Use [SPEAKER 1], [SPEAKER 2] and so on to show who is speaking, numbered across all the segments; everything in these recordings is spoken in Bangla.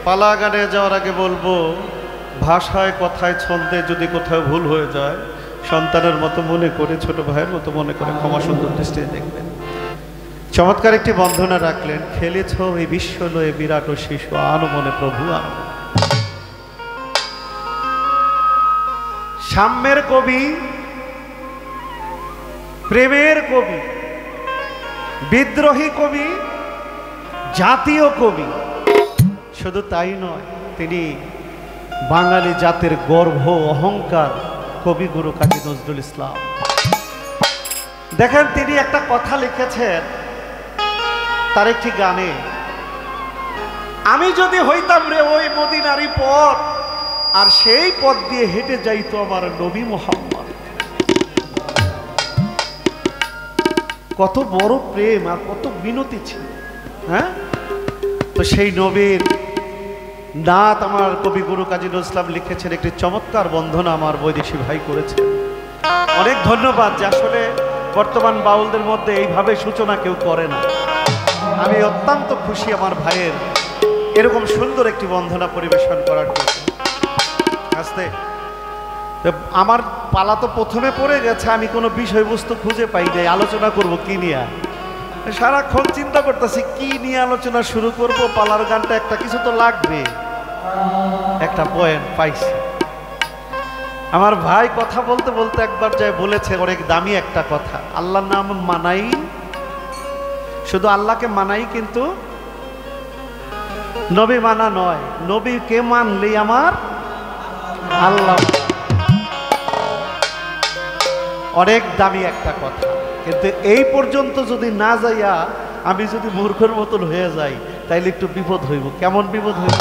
[SPEAKER 1] পালা গানে যাওয়ার আগে বলবো, ভাষায় কথায় ছন্দে যদি কোথাও ভুল হয়ে যায় সন্তানের মতো মনে করে, ছোট ভাইয়ের মতো মনে করে ক্ষমা সুন্দর দৃষ্টিতে দেখবেন। চমৎকার একটি বন্ধনা রাখলেন, খেলেছ এই বিশ্ব লয়ে বিরাট ও শিশু, আনো মনে প্রভু আনো। সাম্যের কবি, প্রেমের কবি, বিদ্রোহী কবি, জাতীয় কবি। শুধু তাই নয়, তিনি বাঙালি জাতির গর্ব অহংকার, কবিগুরু কাজী নজরুল ইসলাম। দেখেন তিনি একটা কথা লিখেছেন তার একটি গানে, আমি যদি হইতাম রে ওই মদিনারি পথ, আর সেই পথ দিয়ে হেঁটে যাইতো আমার নবী মুহাম্মদ। কত বড় প্রেম আর কত বিনতি ছিল। হ্যাঁ, তো সেই নবীর নাত আমার কবিগুরু কাজী নজরুল ইসলাম লিখেছেন একটি চমৎকার বন্ধনা, আমার বৈদেশিক ভাই করেছেন। অনেক ধন্যবাদ, যে আসলে বর্তমান বাউলদের মধ্যে এইভাবে সূচনা কেউ করে না। আমি অত্যন্ত খুশি আমার ভাইয়ের এরকম সুন্দর একটি বন্ধনা পরিবেশন করার জন্য। আস্তে আমার পালা তো প্রথমে পড়ে গেছে, আমি কোনো বিষয়বস্তু খুঁজে পাই নাই, আলোচনা করব কি নিয়ে। সারাক্ষণ চিন্তা করতেছি কি নিয়ে আলোচনা শুরু করব, পালার গানটা একটা কিছু তো লাগবে। একটা পয়েন্ট পাইছি, আমার ভাই কথা বলতে বলতে একবার যায় বলেছে অনেক দামি একটা কথা, আল্লাহর নাম মানাই, শুধু আল্লাহকে মানাই, কিন্তু নবী মানা নয়, নবীকে মানলেই আমার আল্লাহ। অনেক দামি একটা কথা, কিন্তু এই পর্যন্ত যদি না যাইয়া আমি যদি মূর্খের মতন হয়ে যাই তাইলে একটু বিপদ হইব। কেমন বিপদ হইব?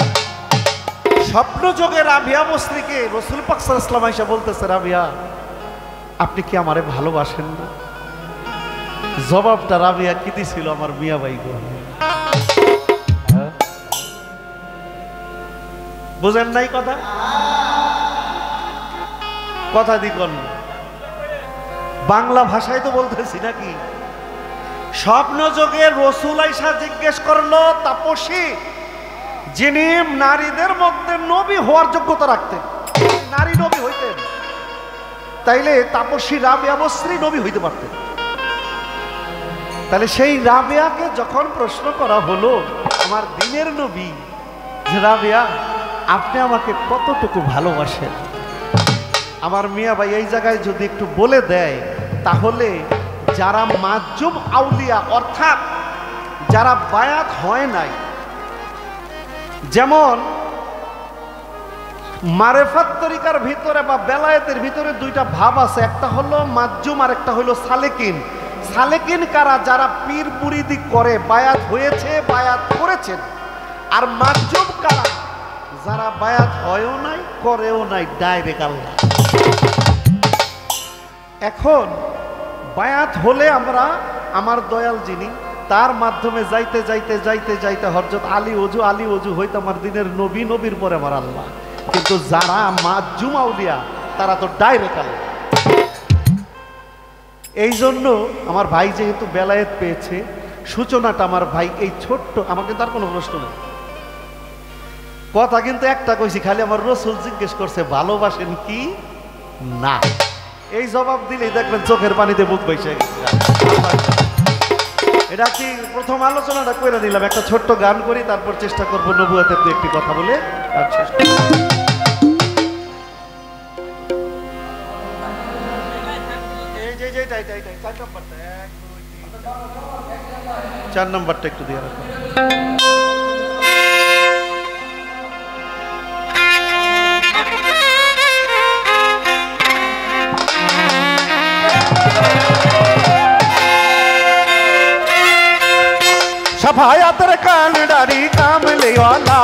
[SPEAKER 1] স্বপ্ন যোগে রাবিয়া বস্ত্রীকে রাসূল পাক সাল্লাল্লাহু আলাইহি ওয়াসাল্লাম এসে বলতেছে, রাবিয়া আপনি কি আমারে ভালোবাসেন না? জবাবটা রাবিয়া কি দিছিল আমার মিয়া ভাই গো, বুঝেন নাই কথা? কথা দিকন বাংলা ভাষায় তো বলতেছি নাকি। স্বপ্ন যোগে রাসূল আয়েশা জিজ্ঞেস করলো, তাপসী যিনি নারীদের মধ্যে নবী হওয়ার যোগ্যতা রাখতেন, নারী নবী হইতেন, তাইলে তাপসী রাবিয়া বস্ত্রী নবী হইতে পারতেন। তাহলে সেই রাবিয়াকে যখন প্রশ্ন করা হলো, আমার দিনের নবী, যে রাবিয়া আপনি আমাকে কতটুকু ভালোবাসেন, আমার মিয়া ভাই এই জায়গায় যদি একটু বলে দেয়, তাহলে যারা মাজুম আউলিয়া অর্থাৎ যারা বায়াত হয় নাই, যেমন মারেফাত তরিকার ভিতরে বা বেলায়েতের ভিতরে দুইটা ভাব আছে, একটা হলো মাজুম আর একটা হলো সালেকিন। সালেকিন কারা? যারা পীর মুরিদি করে, বায়াত হয়েছে, বায়াত করেছেন। আর মাজুম কারা? যারা বায়াত হয়ও নাই, করেও নাই, ডাইরেক্ট আল্লাহ। এখন বায়াত হলে আমরা আমার দয়াল যিনি, তার মাধ্যমে যাইতে যাইতে যাইতে যাইতে হযরত আলী ওযু হইতো আমার দিনের নবী, নবীর পরে আমার আল্লাহ। কিন্তু যারা মাজুম আউলিয়া তারা তো ডাইরেক্ট আল্লাহ। এই জন্য আমার ভাই যেহেতু বেলায়েত পেয়েছে, সূচনাটা আমার ভাই এই ছোট্ট, আমাকে তার কোনো প্রশ্ন নেই, কথা কিন্তু একটা কইছি, খালি আমার রাসূল জিজ্ঞেস করছে ভালোবাসেন কি না, এই জবাব দিলেই দেখবেন চোখের পানিতে বুক বইসে গেছে। এটা কি প্রথম আলোচনাটা করে নিলাম, একটা ছোট্ট গান করি, তারপর চেষ্টা করবো নবুয়তের দু একটি কথা বলে আর শেষ করব। চার নম্বরটা একটু দিয়ে রাখো। सफायतर कांडारी कामले वाला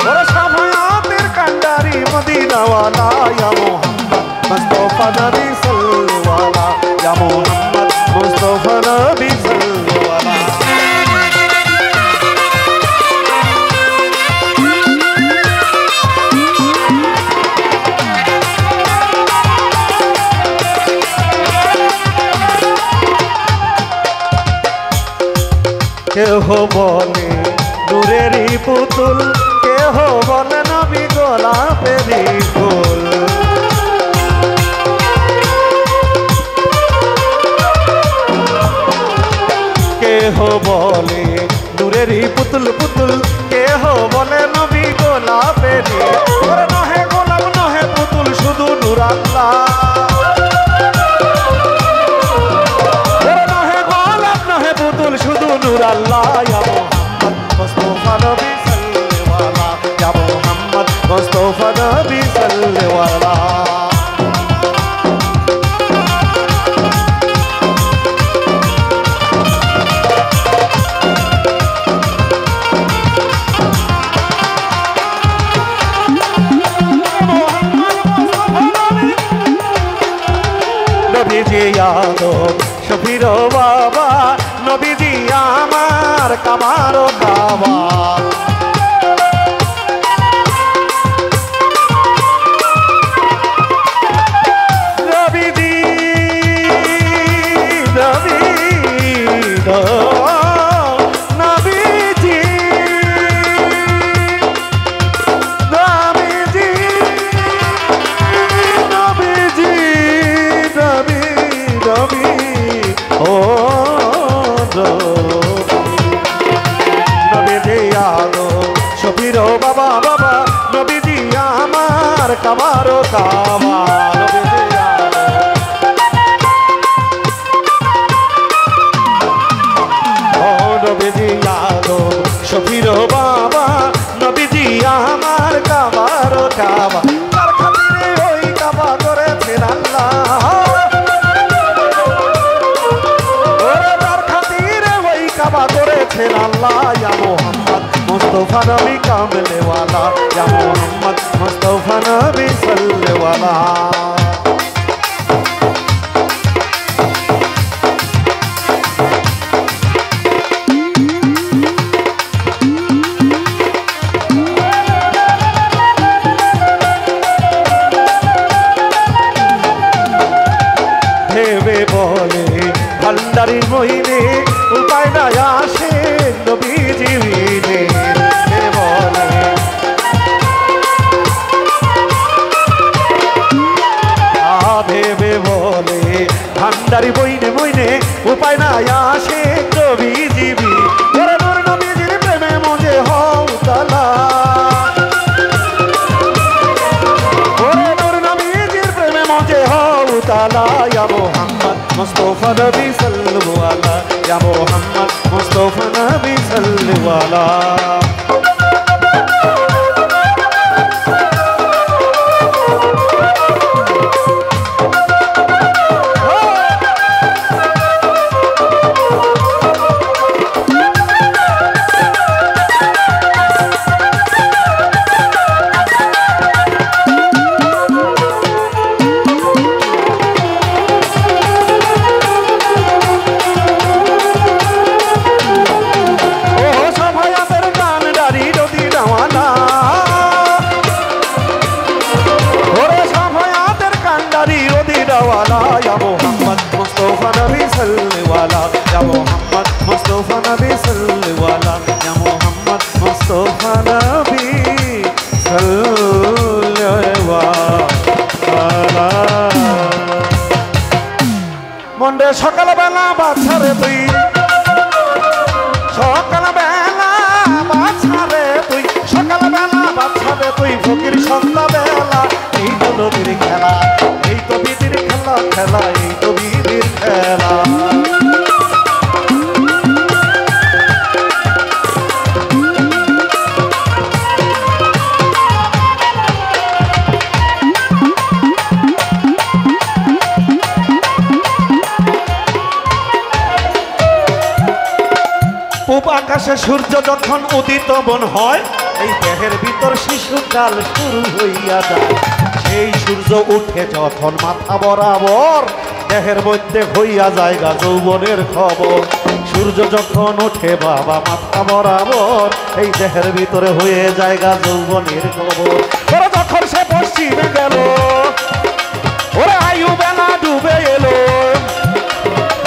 [SPEAKER 1] और सफायतर कांडारी मदीना वाला, या मोहम्मद मुस्तफा नबी सल्लल्लाहु वाला, या मोहम्मद मुस्तफा नबी सल्लल्लाहु वाला। কেউ কেহ বলে নূরেরই পুতুল, কেহ বলে নবী গোলাপেরই ফুল। কেহ বলে নূরেরই পুতুল পুতুল, কেহ বলে নবী গোলাপেরই। ওরে নহে গোলাপ নহে পুতুল, শুধু নূর আল্লাহ। ওরে নহে গোলাপ নহে পুতুল, শুধু নূর আল্লাহ। ইয়া মুহাম্মদ মুস্তাফা নবী সাল্লাল্লাহু আলাইহি, ইয়া মুহাম্মদ মুস্তাফা নবী সাল্লাল্লাহু আলাইহি। নবীজি আদম শফির বাবা, নবীজি আমার কাবারো কাবা। নবীজি নবীজি শফির বাবা বাবা, নবীজি আমার কাবারো কাবা। নবীজি আদম শফির বাবা, নবীজি আমার কাবারো কাবা। তার খাতিরে ওই কাবা করেছেন আল্লাহ, তার খাতিরে ওই কাবা করেছেন আল্লাহ। ইয়া মুহাম্মদ মুস্তাফা নবী কামলে ওয়ালা, ইয়া মুহাম্মদ মুস্তাফা নবী সাল্লাল্লাহু আলাইহি। ভেবে বলে ভান্ডারি মহিনে, উপায় না আসে নবীজি বিনে। বলে ভেবে বলে ভান্ডারি বইনে বইনে, উপায় না আসে নবীজি বিনে। ওরে নূর নবীজির প্রেমে মজে হও তালা, ওরে নূর নবীজির প্রেমে মজে হও তালা। ইয়া মুহাম্মদ মুস্তাফা নবী সাল্লাল্লাহু আলাইহি, ইয়া মুহাম্মদ মুস্তাফা নবী সাল্লাল্লাহু আলাইহি। মন্ডে সকালবেলা বাছারে তুই, সকালবেলা বাছারে তুই, সকালবেলা বাছারে তুই, ফকির সন্ধ্যাবেলা। এই তো নদীর খেলা, এই তো বিদির খেলা, খেলা এই তো বিদির খেলা। পূব আকাশে সূর্য যখন উদিত বন হয়, এই দেহের ভিতর শিশুকাল শুরু হইয়া যায়। সেই সূর্য উঠে যখন মাথা বরাবর, দেহের মধ্যে হইয়া জায়গা যৌবনের খবর। সূর্য যখন ওঠে বাবা মাথা বরাবর, এই দেহের ভিতরে হয়ে জায়গা যৌবনের খবর। ওরা যখন সে পশ্চিমে গেল, ওরা আয়ু বেলা ডুবে এলো।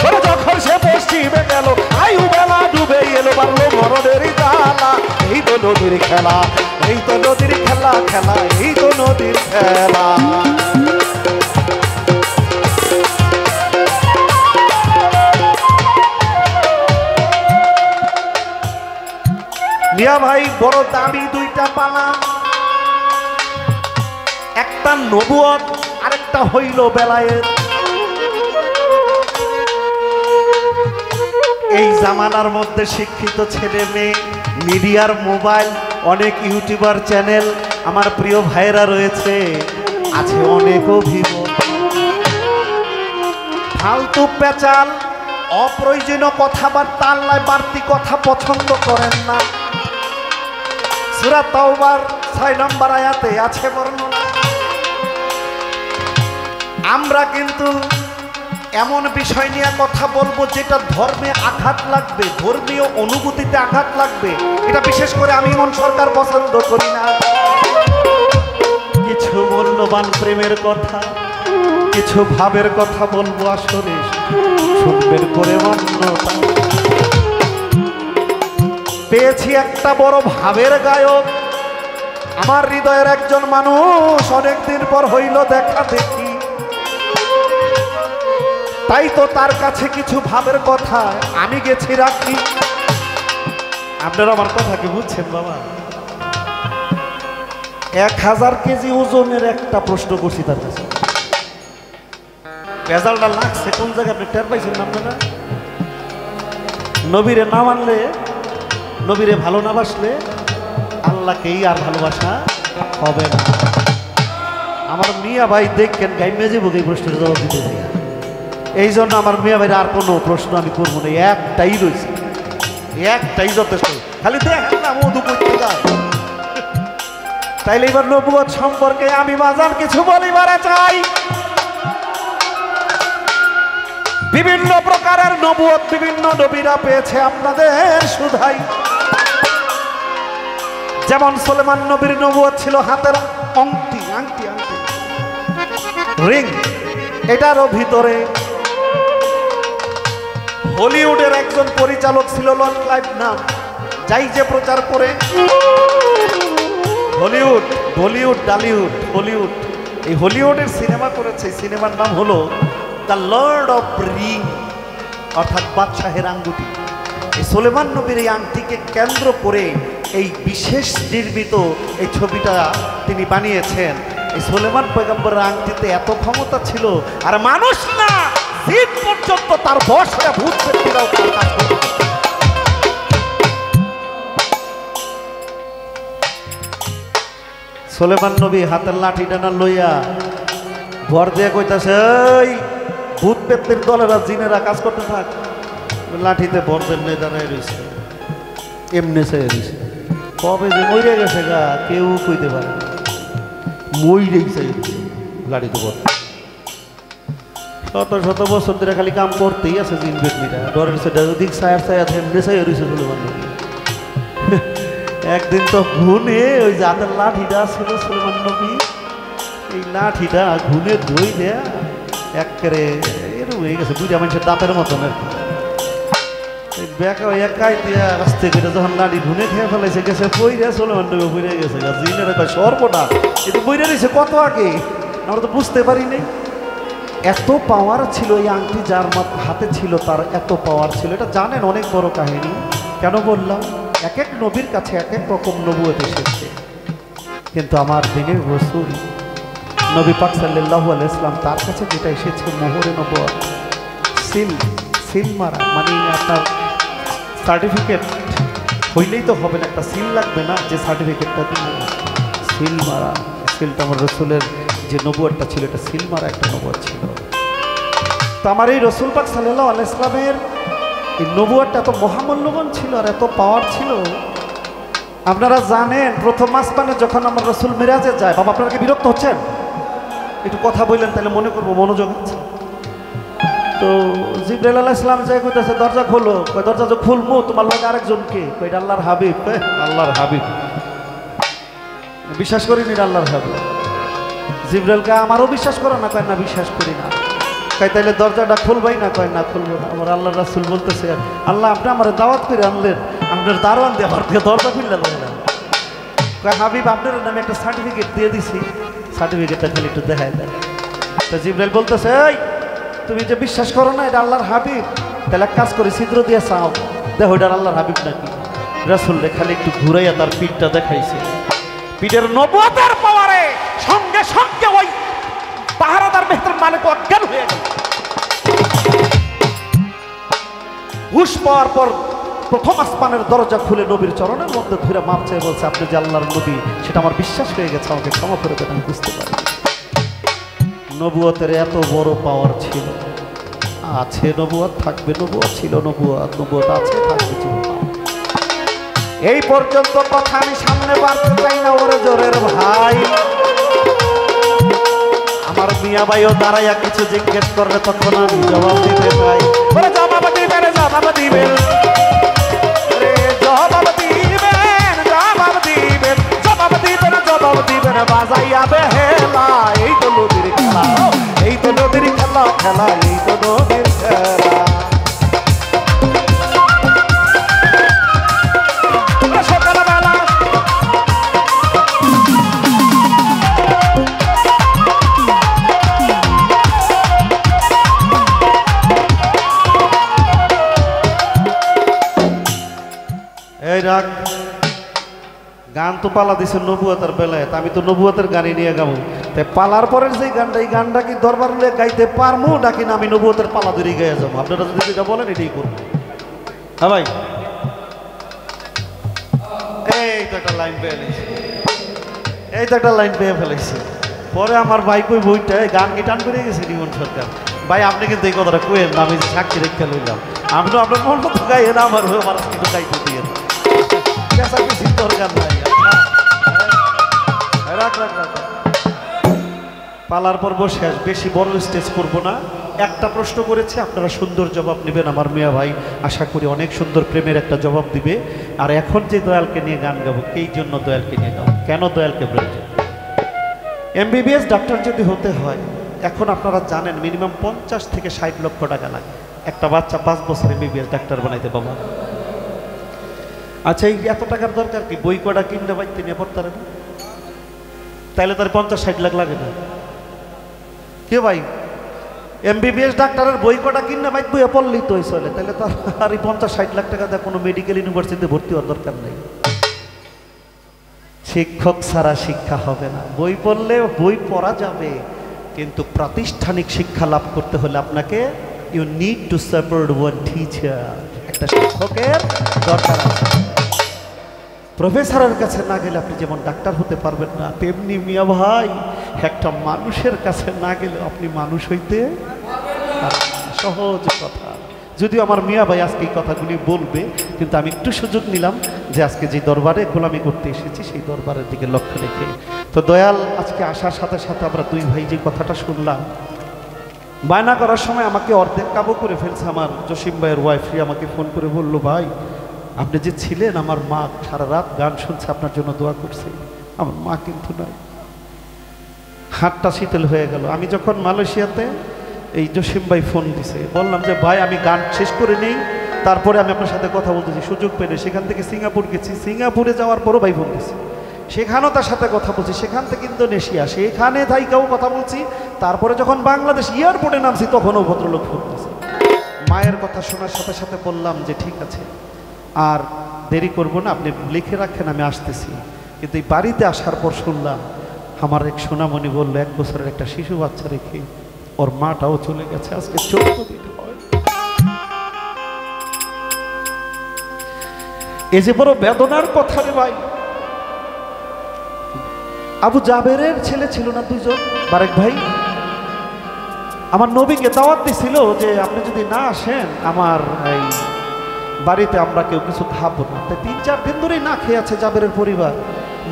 [SPEAKER 1] ওরা যখন সে পশ্চিমে গেল, আয়ু বেলা ডুবে এলো। বাড়লো মরণের জ্বালা, এই তো নদীর খেলা, এই তো নদীর খেলা, খেলা এই তো নদীর খেলা। মিয়া ভাই বড় দামি দুইটা পালা, একটা নবুয়ত আরেকটা হইল বেলায়েত। এই জামানার মধ্যে শিক্ষিত ছেলে মেয়ে, মিডিয়ার মোবাইল, অনেক ইউটিউবার চ্যানেল, আমার প্রিয় ভাইরা রয়েছে, আছে অনেক অভিমত। ফালতু পেঁচাল অপ্রয়োজনীয় কথাবার্তা, আল্লাহ বাড়তি কথা পছন্দ করেন না। সূরা তাওবার 6 নম্বর আয়াতে আছে বর্ণনা। আমরা কিন্তু এমন বিষয় নিয়ে কথা বলবো যেটা ধর্মে আঘাত লাগবে, ধর্মীয় অনুভূতিতে আঘাত লাগবে, এটা বিশেষ করে আমি ইমন সরকার পছন্দ করি না। কিছু মূল্যবান প্রেমের কথা, কিছু ভাবের কথা বলবো, আসলে শুনবেন করে মান্যতা। পেয়েছি একটা বড় ভাবের গায়ক, আমার হৃদয়ের একজন মানুষ, অনেকদিন পর হইল দেখা দেখি, তাই তো তার কাছে কিছু ভাবের কথা আমি গেছি রাখি। আপনারা আমার কথা কি বুঝছেন বাবা? 1000 কেজি ওজনের একটা প্রশ্ন করছি তার কাছে, রেজাল্টটা লাগছে কোন জায়গায় আপনি টের পাইছেন আপনারা? নবীরে না মানলে, নবীরে ভালো না বাসলে আল্লাহকেই আর ভালোবাসা হবে না। আমার মিয়া ভাই দেখেন গাইমে যাবো এই প্রশ্নের জবাব দিতে চাই। এই জন্য আমার মিয়া ভাইয়ের আর কোনো প্রশ্ন আমি করবো না, একটাই রয়েছে, একটাই যথেষ্ট। খালি দেখেন না মধু করতে যায়। তাইলে এবার নবুয়ত সম্পর্কে আমি বাজার কিছু বলিবার চাই। বিভিন্ন প্রকারের নবুয়ত বিভিন্ন নবীরা পেয়েছে আপনাদের শুধাই। যেমন সুলেমান নবীর নবুয়ত ছিল হাতের আংটি, আংটি আংটি রিং, এটারও ভিতরে হলিউডের একজন পরিচালক ছিল লন ক্লাইভ নাম, যাই যে প্রচার করে হলিউড, বলিউড, ডালিউড, হলিউড, এই হলিউডের সিনেমা করেছে। সিনেমার নাম হলো দ্য লর্ড অফ রিং, অর্থাৎ বাদশাহের আঙ্গুটি। এই সুলেমান নবীর এই আংটিকে কেন্দ্র করে এই বিশেষ নির্মিত এই ছবিটা তিনি বানিয়েছেন। এই সুলেমান পয়গম্বরের আংটিতে এত ক্ষমতা ছিল, আর মানুষ না জিন পর্যন্ত তার বশ হয়ে ভূত পেত্নীরাও তার কাজ করত। সুলেমান নবী হাতের লাঠি ডানা লইয়া ভর দিয়ে কইতাছে, এই ভূত পেত্নীর দলেরা জিনেরা কাজ করতে থাক। লাঠিতে ভর দেন দাঁড়ায় রয়েছে, এমনি চেয়ে রয়েছে। কবে যে মরে গেছে গা কেউ কইতে পারে না, মইরেই চাই লাঠিতে ভর। শত শত বছর ধরে খালি কাম করতেই আছে জিন পেত্নীরা, ডরের সেটা দিক ছায়ার ছায়া এমনি চেয়ে রয়েছে সুলেমান নবী। একদিন তো ঘুনে ওই যাদের লাঠিটা ছিল সুলেমান নবী, এই লাঠিটা ঘুনে ধুই দেয়া একেবারে এরকম হয়ে গেছে, দুইটা মানুষের দাঁতের মতন আর কি। বেকা একাই দিয়া রাস্তে করে যখন লাঠি ঘুনে খেয়ে ফেলাইছে, গেছে বইরে সুলেমান নবী বইরে গেছে। জিনের কয় সর্বটা এটা বইরে দিয়েছে কত আগে, আমরা তো বুঝতে পারি নাই। এত পাওয়ার ছিল এই আংটি, যার হাতে ছিল তার এত পাওয়ার ছিল। এটা জানেন অনেক বড় কাহিনী। কেন বললাম? এক এক নবীর কাছে এক এক রকম নবুয়ত এসেছে, কিন্তু আমার দিনের রাসূল নবী পাক সাল্লাল্লাহু আলাইহি ওয়াসাল্লাম তার কাছে যেটা এসেছে মোহরে নবুয়ত, সিল মারা, মানে আপনার সার্টিফিকেট হইলেই তো হবে না, একটা সিল লাগবে না, যে সার্টিফিকেটটা দিলে সিল মারা। সিলটা আমার রাসূলের যে নবুয়তটা ছিল, এটা সিল মারা একটা নবুয়ত ছিল। তো আমার এই রাসূল পাক সাল্লাল্লাহু আলাইহি ওয়াসাল্লামের এই নবুয়তটা এত মহামূল্যবান ছিল আর এত পাওয়ার ছিল। আপনারা জানেন প্রথম আসমানে যখন আমার রাসূল মিরাজে যায়, বাবা আপনারা কি বিরক্ত হচ্ছেন? একটু কথা বললেন তাহলে মনে করবো মনোযোগ আছে। তো জিবরাইল আলাইহিস সালাম যাই কইতাছে দরজা খোলো, কই দরজা তো খুলমু, তোমার লগে আরেকজনকে, কই এটা আল্লাহর হাবিব। আল্লাহর হাবিব বিশ্বাস করিনি, আল্লাহর হাবিব। জিবরাইলকে আমারও বিশ্বাস করো না, কয় না বিশ্বাস করি না। কয় তাইলে দরজাটা খুলবাই না? কয় না খুলবো না। আমার আল্লাহ রাসূল বলতেছে, আল্লাহ আপনি আমার দাওয়াত করে আনলেন, আপনার দারোয়ান দিয়ে আমার দিয়ে দরজা খুললেন না। কয় হাবিব আপনার নামে একটা সার্টিফিকেট দিয়ে দিছি, সার্টিফিকেটটা খালি একটু দেখায় দেন। তো জিবরাইল বলতেছে, এই তুমি যে বিশ্বাস করো না এটা আল্লাহর হাবিব, তাহলে এক কাজ করে ছিদ্র দিয়ে চাও, দেখো এটা আল্লাহর হাবিব নাকি। রাসূল খালি একটু ঘুরাইয়া তার পিঠটা দেখাইছে, পিঠের নবুয়তের পাওয়ারে সঙ্গে সঙ্গে ওই পাহারাদার মেহতার মালিক অজ্ঞান হয়ে গেল। হুশ পাওয়ার পর প্রথম আসমানের দরজা খুলে নবীর চরণের মধ্যে ধরে মাপ চেয়ে বলছে, আপনি যে আল্লাহর নবী সেটা আমার বিশ্বাস হয়ে গেছে, আমাকে ক্ষমা করে দেন, আমি বুঝতে পারি। নবুয়তের এত বড় পাওয়ার ছিল, আছে নবুয়ত, থাকবে নবুয়ত, ছিল নবুয়ত, নবুয়ত আছে, থাকবে জীবন। এই পর্যন্ত কথা আমি সামনে বাড়তে চাই না ওরে জোরের ভাই। আমার মিয়া ভাইও দাঁড়াইয়া কিছু জিজ্ঞেস করলে তখন আমি জবাব দিতে চাই। জবাব দিবেন, জবাব দিবেন, জবাব দিবেন, জবাব দিবেন, জবাব দিবেন, জবাব দিবেন বাজাইয়া বেহেলা। এই তো নদীর খেলা, এই তো নদীর খেলা, খেলা এই তো নদীর খেলা। এই রাগ গান তো পালা দিছে নবুয়তের বেলায়, আমি তো নবুয়তের গানই নিয়ে গাবো। তাই পালার পরের যে গানটা, এই গানটা কি দরবার গাইতে পারবো নাকি না আমি নবুয়তের পালা ধরে গাইয়া যাবো? আপনারা যদি যেটা বলেন এটাই করবো। হ্যাঁ ভাই, এই তো একটা লাইন পেয়ে ফেলেছি, এই তো একটা লাইন পেয়ে ফেলেছি। পরে আমার ভাই কই বইটা গান কি টান করে গেছে রিমন সরকার ভাই, আপনি কিন্তু এই কথাটা কইেন না, আমি সাক্ষী রেখে লইলাম। আপনি আপনার মন মতো গাইয়েন, আমার হয়ে আমার কিন্তু গাইতে দিয়ে দরকার নাই। পালার পর্ব শেষ, বেশি বড় স্টেজ করবো না। একটা প্রশ্ন করেছে, আপনারা সুন্দর জবাব নেবেন। আমার মিয়া ভাই আশা করি অনেক সুন্দর প্রেমের একটা জবাব দিবে। আর এখন যে দয়ালকে নিয়ে গান গাবো, এই জন্য দয়ালকে নিয়ে গাবো, কেন দয়ালকে প্রয়োজন? এমবিবিএস ডাক্তার যদি হতে হয়, এখন আপনারা জানেন মিনিমাম 50 থেকে 60 লক্ষ টাকা লাগে। একটা বাচ্চা 5 বছর এমবিবিএস ডাক্তার বানাইতে পাবো। আচ্ছা, এই এত টাকার দরকার কি? বই কটা কিনতে পাইতে নিয়ে পড়তে না, তাইলে তার 50-60 লাখ লাগে না? কে ভাই, এমবিবিএস ডাক্তারের বই কটা কিনে বাইক বইয়ে পড়লেই তো চলে, তাহলে তার আর এই 50-60 লাখ টাকা দিয়ে কোনো মেডিকেল ইউনিভার্সিটিতে ভর্তি হওয়ার দরকার নেই। শিক্ষক ছাড়া শিক্ষা হবে না। বই পড়লে বই পড়া যাবে, কিন্তু প্রাতিষ্ঠানিক শিক্ষা লাভ করতে হলে আপনাকে you need to support one teacher, একটা শিক্ষকের দরকার আছে। প্রফেসরের কাছে না গেলে আপনি যেমন ডাক্তার হতে পারবেন না, তেমনি মিয়া ভাই একটা মানুষের কাছে না গেলে আপনি মানুষ হইতে সহজ কথা। যদিও আমার মিয়া ভাই আজকে এই কথাগুলি বলবে, কিন্তু আমি একটু সুযোগ নিলাম যে আজকে যে দরবারে গোলামি করতে এসেছি সেই দরবারের দিকে লক্ষ্য রেখে। তো দয়াল আজকে আসার সাথে সাথে আমরা দুই ভাই যে কথাটা শুনলাম, বায়না করার সময় আমাকে অর্ধেক কাবু করে ফেলছে। আমার জসিম ভাইয়ের ওয়াইফই আমাকে ফোন করে বললো, ভাই আপনি যে ছিলেন, আমার মা সারা রাত গান শুনছে, আপনার জন্য দোয়া করছে। আমার মা কিন্তু নাই। হাতটা শীতল হয়ে গেল। আমি যখন মালয়েশিয়াতে, এই জসিম ভাই ফোন দিছে, বললাম যে ভাই আমি গান শেষ করে নেই, তারপরে আমি আপনার সাথে কথা বলতেছি। সুযোগ পেলে সেখান থেকে সিঙ্গাপুর গেছি, সিঙ্গাপুরে যাওয়ার পরও ভাই ফোন দিছে, সেখানেও তার সাথে কথা বলছি। সেখান থেকে ইন্দোনেশিয়া, সেখানে থাইকাও কথা বলছি। তারপরে যখন বাংলাদেশ এয়ারপোর্টে নামছি তখনও ভদ্রলোক ফোন দিছে। মায়ের কথা শোনার সাথে সাথে বললাম যে ঠিক আছে, আর দেরি করব না, আপনি লিখে রাখেন, আমি আসতেছি। কিন্তু এই বাড়িতে আসার পর শুনলাম আমার এক সোনামণি বলল, 1 বছরের একটা শিশু বাচ্চা রেখে ওর মাটাও চলে গেছে, আজকে 14 দিন হয়। এই যে বড় বেদনার কথা রে ভাই। আবু জাবেরের ছেলে ছিল না 2 জন, বারেক ভাই। আমার নবীকে দাওয়াত দিছিল যে আপনি যদি না আসেন আমার এই বাড়িতে আমরা কেউ কিছু খাবো না। তাই 3-4 দিন ধরেই না খেয়ে আছে জাবেরের পরিবার।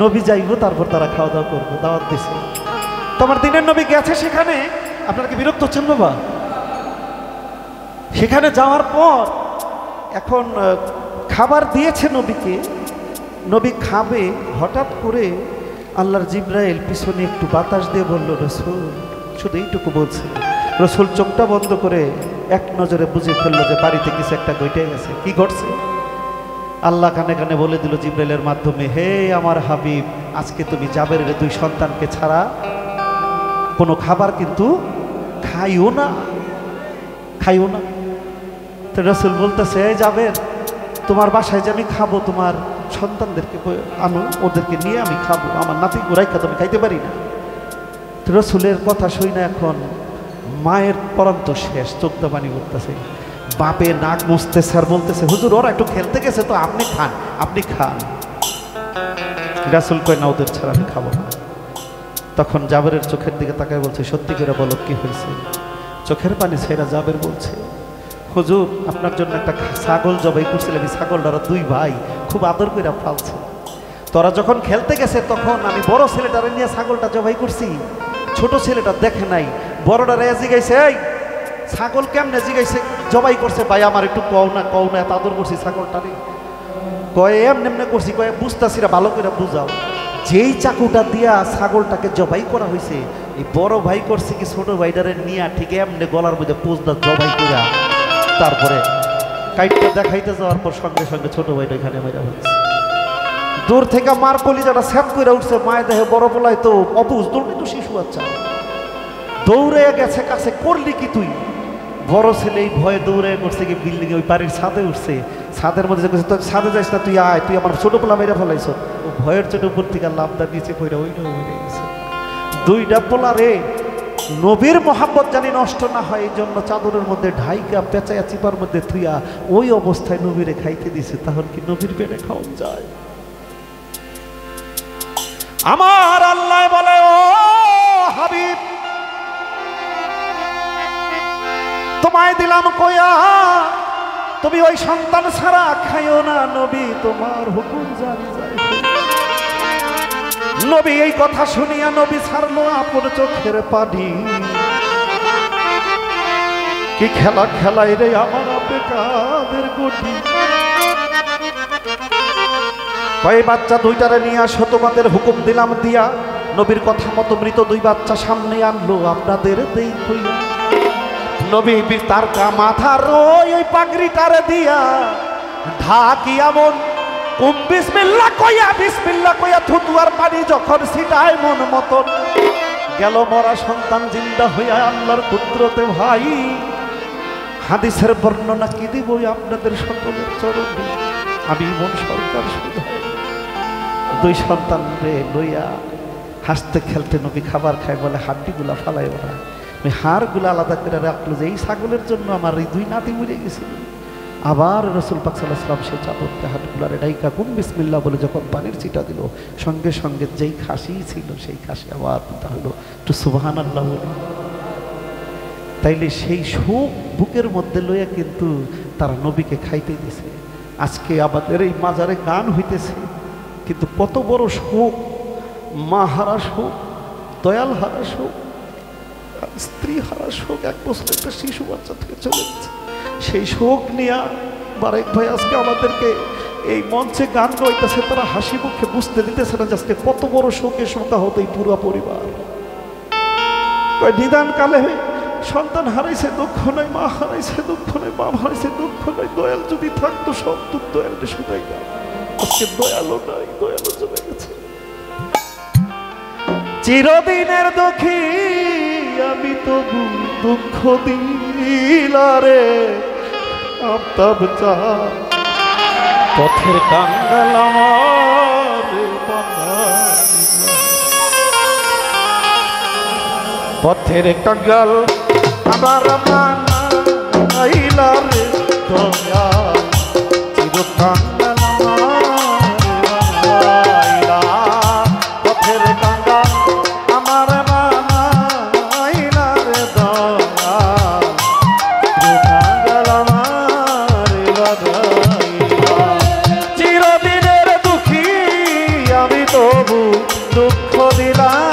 [SPEAKER 1] নবী যাইব, তারপর তারা খাওয়া দাওয়া করবো, দাওয়াত দিছে। তোমার দিনের নবী গেছে সেখানে। আপনারা কি বিরক্ত হচ্ছেন বাবা? সেখানে যাওয়ার পর এখন খাবার দিয়েছে নবীকে, নবী খাবে। হঠাৎ করে আল্লাহর জিবরাইল পিছনে একটু বাতাস দিয়ে বলল, রাসূল, শুধু এইটুকু বলছে, রসুল চোখটা বন্ধ করে এক নজরে বুঝে ফেললো যে বাড়িতে কিছু একটা ঘটে গেছে। কি ঘটছে? আল্লাহ কানে কানে বলে দিল জিবরাইলের মাধ্যমে, হে আমার হাবিব, আজকে তুমি জাবেরের 2 সন্তানকে ছাড়া কোনো খাবার কিন্তু খাইও না, খাইও না। তো রসুল বলতেছে, এই জাবের, তোমার বাসায় যে আমি খাবো, তোমার সন্তানদেরকে আনো, ওদেরকে নিয়ে আমি খাবো, আমার নাতি গোরাইকা তো আমি খাইতে পারি না। তো রসুলের কথা শুই না, এখন মায়ের পরন্ত শেষ, চোখটা পানি করতেছে। বাপে নাক মুছতেছে আর বলতেছে, হুজুর ওরা একটু খেলতে গেছে তো, আপনি খান, আপনি খান। রাসূল কয় না, ওদের ছাড়া আমি খাবো না। তখন জাবেরের চোখের দিকে তাকায় বলছে, সত্যি করে বলো কি হয়েছে? চোখের পানি ছেড়া জাবের বলছে, হুজুর আপনার জন্য একটা ছাগল জবাই করছিলাম, এই ছাগলটারা 2 ভাই খুব আদর করে ফালছে। তোরা যখন খেলতে গেছে তখন আমি বড় ছেলেটারে নিয়ে ছাগলটা জবাই করছি, ছোট ছেলেটা দেখে নাই। বড়টা রে জিগাইছে, এই ছাগল কেমনে জিগাইছে জবাই করছে? ভাই আমার একটু কও না, কও না, এত আদর করছি ছাগলটারে। কয় এমনি এমনি করছি। কয় বুঝতাছি না, ভালো করে বুঝাও। যেই চাকুটা দিয়া ছাগলটাকে জবাই করা হয়েছে, এই বড় ভাই করছে কি ছোট ভাইটারে নিয়ে ঠিক এমনি গলার মধ্যে পোজদা জবাই করা, তারপরে কাইটটা দেখাইতে যাওয়ার পর সঙ্গে সঙ্গে ছোট ভাইটা এখানে মেরা হচ্ছে। দূর থেকে মার কলিজাটা স্যাপ করে উঠছে। মায়ের দেহে বড় পোলাই তো অবুঝ, দৌড়ে তো শিশু বাচ্চা দৌড়ে গেছে কাছে। করলি কি তুই? বড় ছেলে এই ভয়ে দৌড়ে করছে কি বিল্ডিং ওই বাড়ির ছাদে উঠছে। ছাদের মধ্যে তোর ছাদে যাইস না, তুই আয়, তুই আমার ছোট পোলা মেরে ফেলাইছ। ও ভয়ের ছোট উপর থেকে লাভটা নিচে পড়ে ওইটা হয়ে গেছে। 2টা পোলা রে, নবীর মোহাব্বত জানি নষ্ট না হয় এই জন্য চাদরের মধ্যে ঢাইকা পেঁচাইয়া চিপার মধ্যে থুইয়া ওই অবস্থায় নবীরে খাইতে দিছে। তাহলে কি নবীর পেটে খাওয়া যায়? আমার আল্লাহ বলে, ও হাবিব, তোমায় দিলাম কয়া, তুমি ওই সন্তান ছাড়া খাইও না, নবী তোমার হুকুম জারি যায়। নবী এই কথা শুনিয়া নবী ছাড়লো আপন চোখের পানি। কি খেলা খেলাই রে আমার বেকাদের গটি। কয় বাচ্চা 2টারে নিয়ে আসো, তোমাদের হুকুম দিলাম দিয়া। নবীর কথা মতো মৃত 2 বাচ্চা সামনে আনলো আপনাদের দেখাইয়া। নবী তার মাথার ওই পাগড়িটারে দিয়া ঢাকি এমন বিসমিল্লাহ কইয়া থুতুয়ার পানি যখন ছিটায় মন মতন গেল মরা সন্তান জিন্দা হইয়া আল্লাহর কুদরতে। ভাই হাদিসের বর্ণনা কি দিব আপনাদের সকলের চরণে। আমি মন সরকার শুধাই 2 সন্তান রে লইয়া হাসতে খেলতে নবী খাবার খায়, বলে হাড্ডিগুলা ফালাই ওরা, আমি হাড়গুলা আলাদা করে রাখলো যে এই ছাগলের জন্য আমার এই 2 নাতি মরে গেছিল। আবার রসুল পাক সাল্লাল্লাহু আলাইহি ওয়াসাল্লাম সেই চাদরকে হাড়গুলারে ডাইকা কুম বিসমিল্লাহ বলে যখন পানির ছিটা দিল, সঙ্গে সঙ্গে যেই খাসি ছিল সেই খাসি আবার পিতা হলো। একটু সুবহানাল্লাহ বলে। তাইলে সেই শোক বুকের মধ্যে লইয়া কিন্তু তারা নবীকে খাইতে দিছে। আজকে আমাদের এই মাজারে গান হইতেছে, কিন্তু কত বড় শোক, মা হারা শোক, দয়াল হারা শোক, স্ত্রী হারা শোক, 1 বছর একটা শিশু বাচ্চা থেকে চলে গেছে। সেই শোক নিয়ে বারেক ভাই আজকে আমাদেরকে এই মঞ্চে গান গাইতেছে, তারা হাসি মুখে বুঝতে দিতেছে না যে আজকে কত বড় শোকে শোকা হতো এই পুরো পরিবার। নিদান কালে সন্তান হারাইছে দুঃখ নয়, মা হারাইছে দুঃখ নয়, বাপ হারাইছে দুঃখ নয়। দয়াল যদি থাকতো সব দুঃখ দয়ালটা শুধাই না। আজকে দয়ালও নাই, দয়ালও চলে গেছে। চিরদিনের দুঃখী আমি তবু দুঃখ দিলারে আফতাব চা পথের কাঙ্গাল আমার পথের কাঙ্গাল আমার মানাইলারে দয়া চির কাঙ্গাল মানাইলা পথের কাঙ্গাল আমার মানাইলারে দয়া চির কাঙ্গাল আমার বানাইলা। চিরদিনের দুঃখী আমি তবু দুঃখ দিলাম।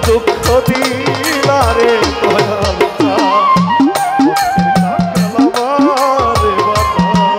[SPEAKER 1] দুঃখ দিলারে দয়াল চা পথের কাঙ্গাল আমার বানাইলা।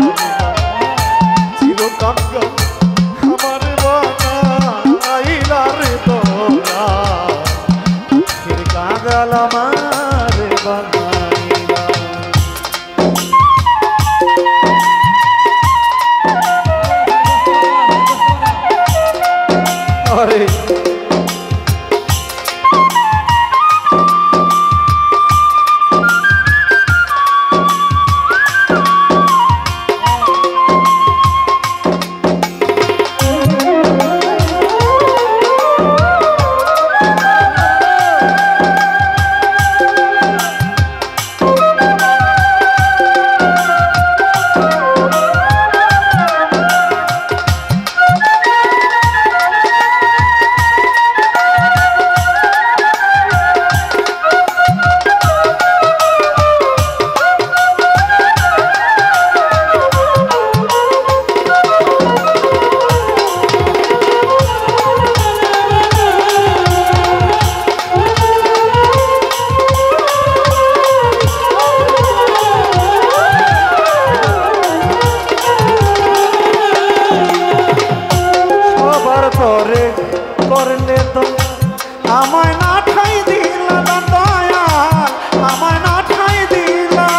[SPEAKER 1] তো আমায় না ঠাই দিলা দয়াল আমায় না ঠাই দিলা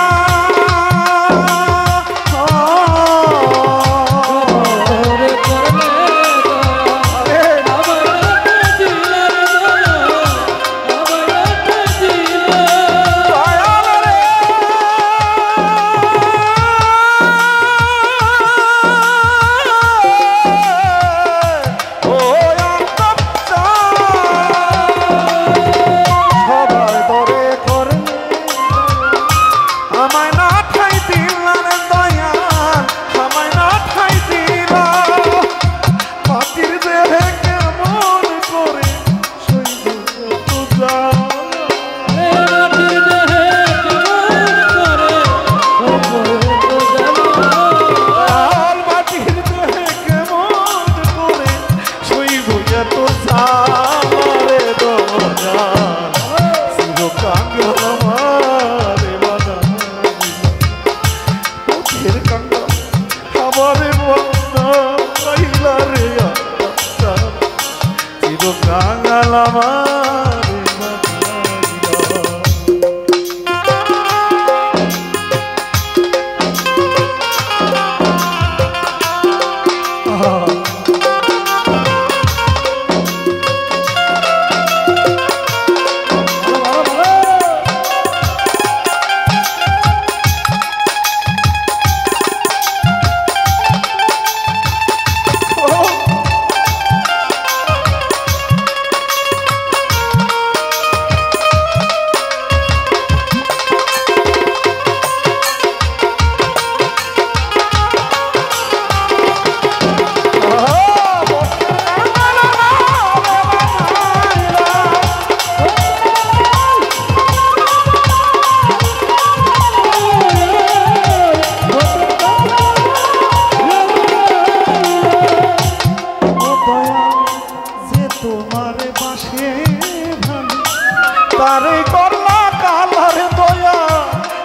[SPEAKER 1] তারে করলা কালার দয়া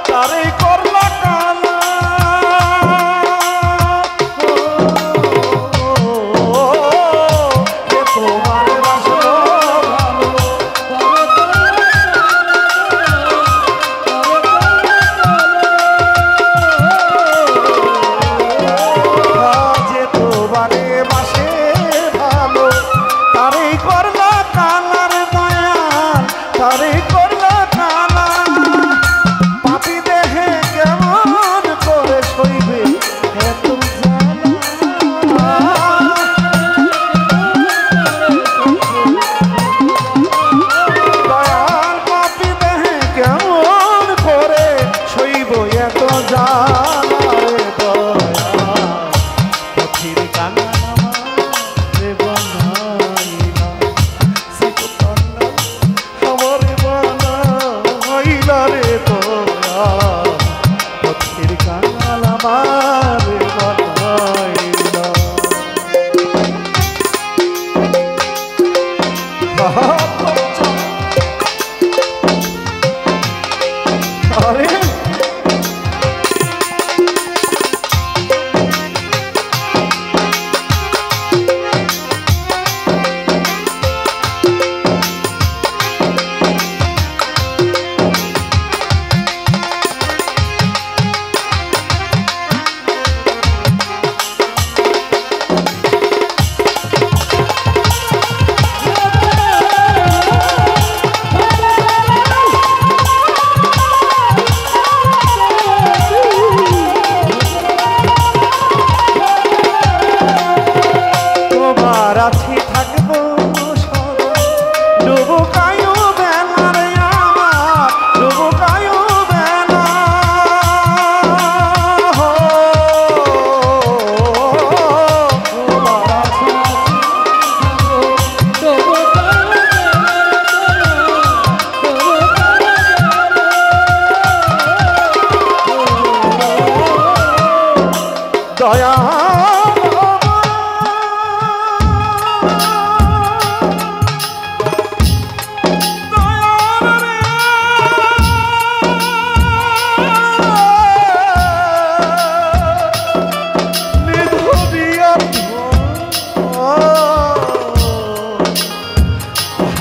[SPEAKER 1] তারে করলা কালা তোমার বাসলো যে তোমারে বাসে ভালো তারে করলা কালার দয়া তারে করলা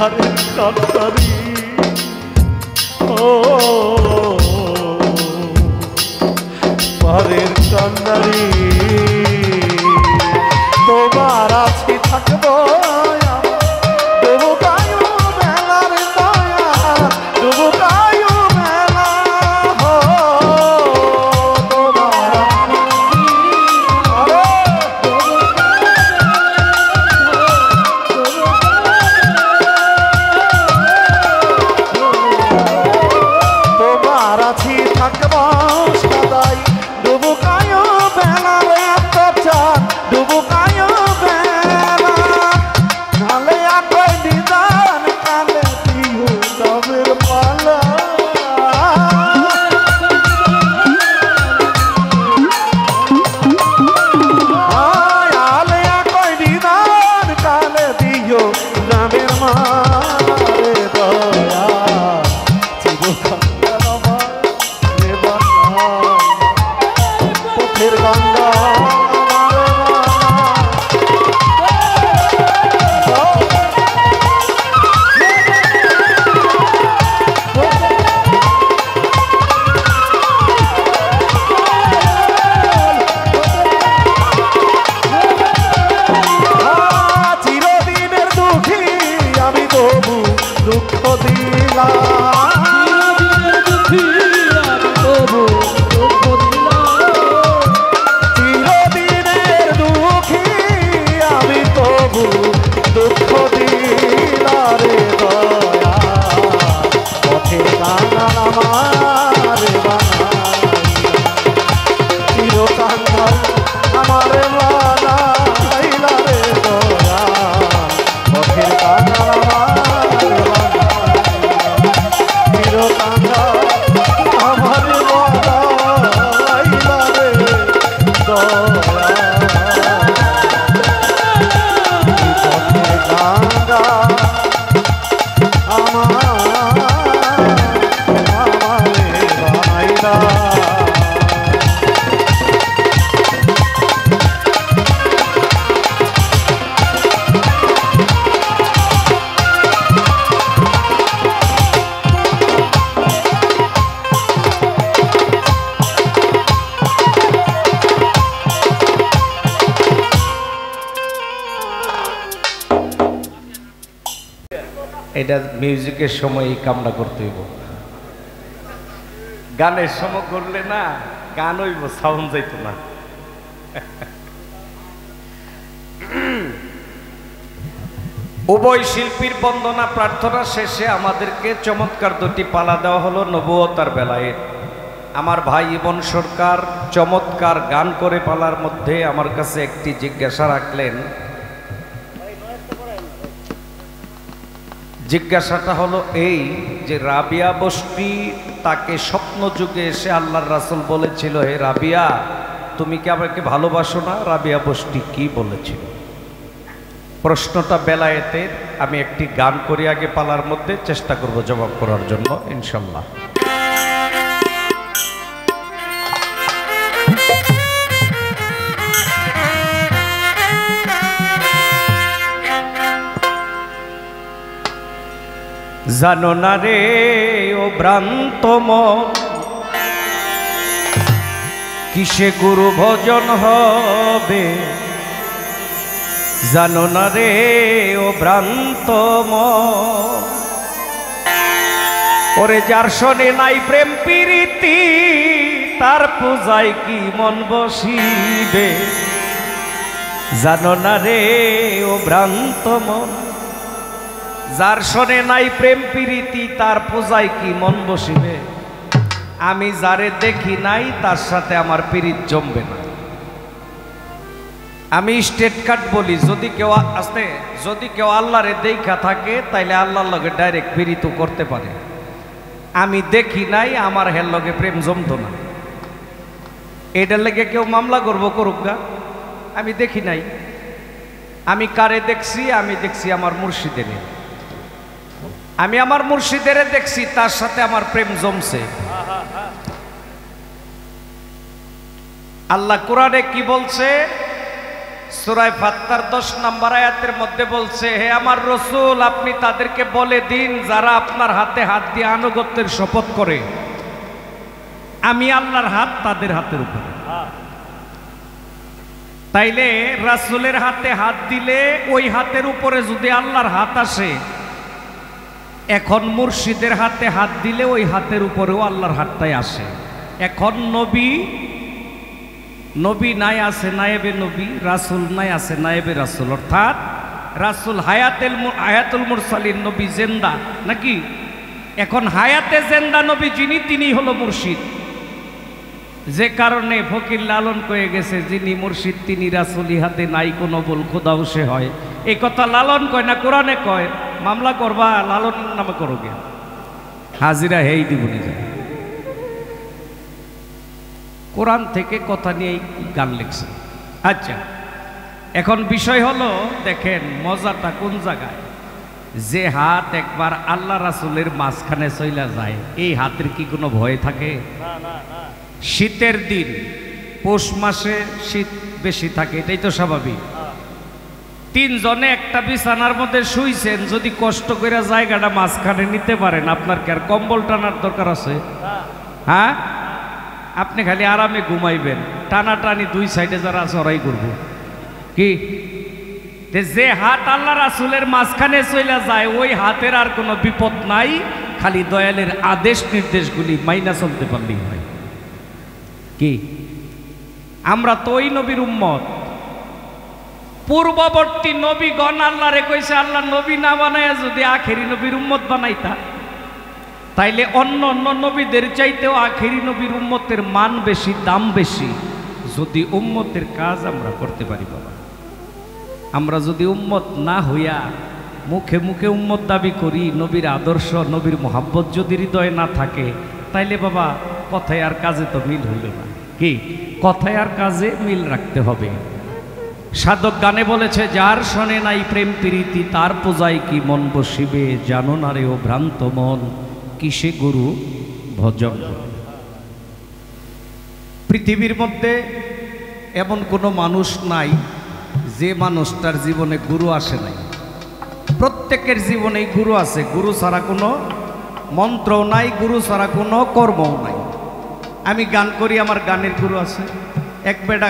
[SPEAKER 1] পারের কান্নারি ও পারের কান্নারি তোমার আছি থাকবো
[SPEAKER 2] এটা মিউজিকের সময় এই কামনা করতে হইব, গানের সময় করলে না গান হইব, সাউন্ড যাইত না। উভয় শিল্পীর বন্দনা প্রার্থনা শেষে আমাদেরকে চমৎকার দুটি পালা দেওয়া হলো নবুয়তার বেলায়। আমার ভাই ইবন সরকার চমৎকার গান করে পালার মধ্যে আমার কাছে একটি জিজ্ঞাসা রাখলেন। জিজ্ঞাসাটা হলো এই যে রাবিয়া বস্তি তাকে স্বপ্ন যুগে এসে আল্লাহর রাসূল বলেছিল, হে রাবিয়া তুমি কি আমাকে ভালোবাসো না? রাবিয়া বস্তি কি বলেছিল? প্রশ্নটা বেলায়েতে আমি একটি গান করি আগে পালার মধ্যে, চেষ্টা করব জবাব করার জন্য ইনশাল্লাহ। জানো না রে ও ভ্রান্ত মন, কিসে গুরু ভজন হবে? জানো না রে ও ভ্রান্ত মন, ওরে যার শোনে নাই প্রেম প্রীতি তার পূজায় কি মন বসিবে? জানো না রে ও ভ্রান্ত মন, যার শোনে নাই প্রেম প্রীতি তার পূজায় কি মন বসিবে? আমি যারে দেখি নাই তার সাথে আমার প্রীত জমবে না। আমি স্টেট কাট বলি, যদি কেউ আসতে যদি কেউ আল্লাহরে দেখা থাকে তাইলে আল্লাহর লগে ডাইরেক্ট প্রীত করতে পারে। আমি দেখি নাই, আমার হের লগে প্রেম জমতো না। এটার লেগে কেউ মামলা করবো, করুক গা। আমি দেখি নাই, আমি কারে দেখছি? আমি দেখছি আমার মুর্শিদের। আমি আমার মুর্শিদের দেখছি, তার সাথে আমার প্রেম জমছে। আল্লাহ কোরআনে কি বলছে? সূরা ফাত্তার 10 নম্বর আয়াতের মধ্যে বলছে, হে আমার রাসূল, আপনি তাদেরকে বলে দিন যারা আপনার হাতে হাত দিয়ে আনুগত্যের শপথ করে, আমি আল্লাহর হাত তাদের হাতের উপরে। তাইলে রাসূলের হাতে হাত দিলে ওই হাতের উপরে যদি আল্লাহর হাত আসে, এখন মুর্শিদের হাতে হাত দিলে ওই হাতের উপরেও আল্লাহর হাতটাই আসে। এখন নবী নাই আছে নায়েবে নবী, রাসূল নাই আছে নায়েবে রাসূল, অর্থাৎ রাসূল হায়াতুল মুরসালিন, নবী জিন্দা নাকি? এখন হায়াতে জিন্দা নবী যিনি, তিনি হলো মুর্শিদ। যে কারণে ফকির লালন কয়ে গেছে, যিনি মুর্শিদ তিনি রাসূল, ইহাতে নাই কোনো বল খোদাও সে হয়। এই কথা লালন কয় না কোরআনে কয়। মামলা করবা লালন নামে করোগে, হাজিরা হেই দিবনি। কোরআন থেকে কথা নিয়ে গান লিখছে। আচ্ছা, এখন বিষয় হলো, দেখেন মজাটা কোন জায়গায়। যে হাত একবার আল্লাহ রাসূলের মাঝখানে চইলা যায়, এই হাতের কি কোনো ভয় থাকে? শীতের দিন, পৌষ মাসে শীত বেশি থাকে, এটাই তো স্বাভাবিক। তিনজনে একটা বিছানার মধ্যে শুইছেন, যদি কষ্ট করে জায়গাটা মাঝখানে নিতে পারেন, আপনার কি আর কম্বল টানার দরকার আছে? হ্যাঁ, আপনি খালি আরামে ঘুমাইবেন, টানাটানি দুই সাইডে যারা আছে ওরাই করবো কি? যে হাত আল্লাহ রাসূলের মাঝখানে চলে যায়, ওই হাতের আর কোনো বিপদ নাই, খালি দয়ালের আদেশ নির্দেশগুলি মাইনা চলতে পারলেই হয়। কি আমরা তো ওই নবীর উম্মত। পূর্ববর্তী নবীগণ আল্লাহরে কইছে, আল্লাহ নবী না বানায় যদি আখেরি নবীর উম্মত বানাইতা, তাইলে অন্য অন্য নবীদের চাইতেও আখেরি নবীর উম্মতের মান বেশি, দাম বেশি, যদি উম্মতের কাজ আমরা করতে পারি। বাবা, আমরা যদি উম্মত না হইয়া মুখে মুখে উম্মত দাবি করি, নবীর আদর্শ নবীর মোহাব্বত যদি হৃদয়ে না থাকে, তাইলে বাবা কথায় আর কাজে তো মিল হইল না। কি কথায় আর কাজে মিল রাখতে হবে। সাধক গানে বলেছে, যার শোনে নাই প্রেম প্রীতি, তার পূজায় কি মন বসিবে, জানো না রে ও ভ্রান্ত মন, কিসে গুরু ভজন। পৃথিবীর মধ্যে এমন কোনো মানুষ নাই যে মানুষটার জীবনে গুরু আসে নাই। প্রত্যেকের জীবনেই গুরু আছে। গুরু ছাড়া কোনো মন্ত্রও নাই, গুরু ছাড়া কোনো কর্মও নাই। আমি গান করি, আমার গানের গুরু আছে। এক বেটা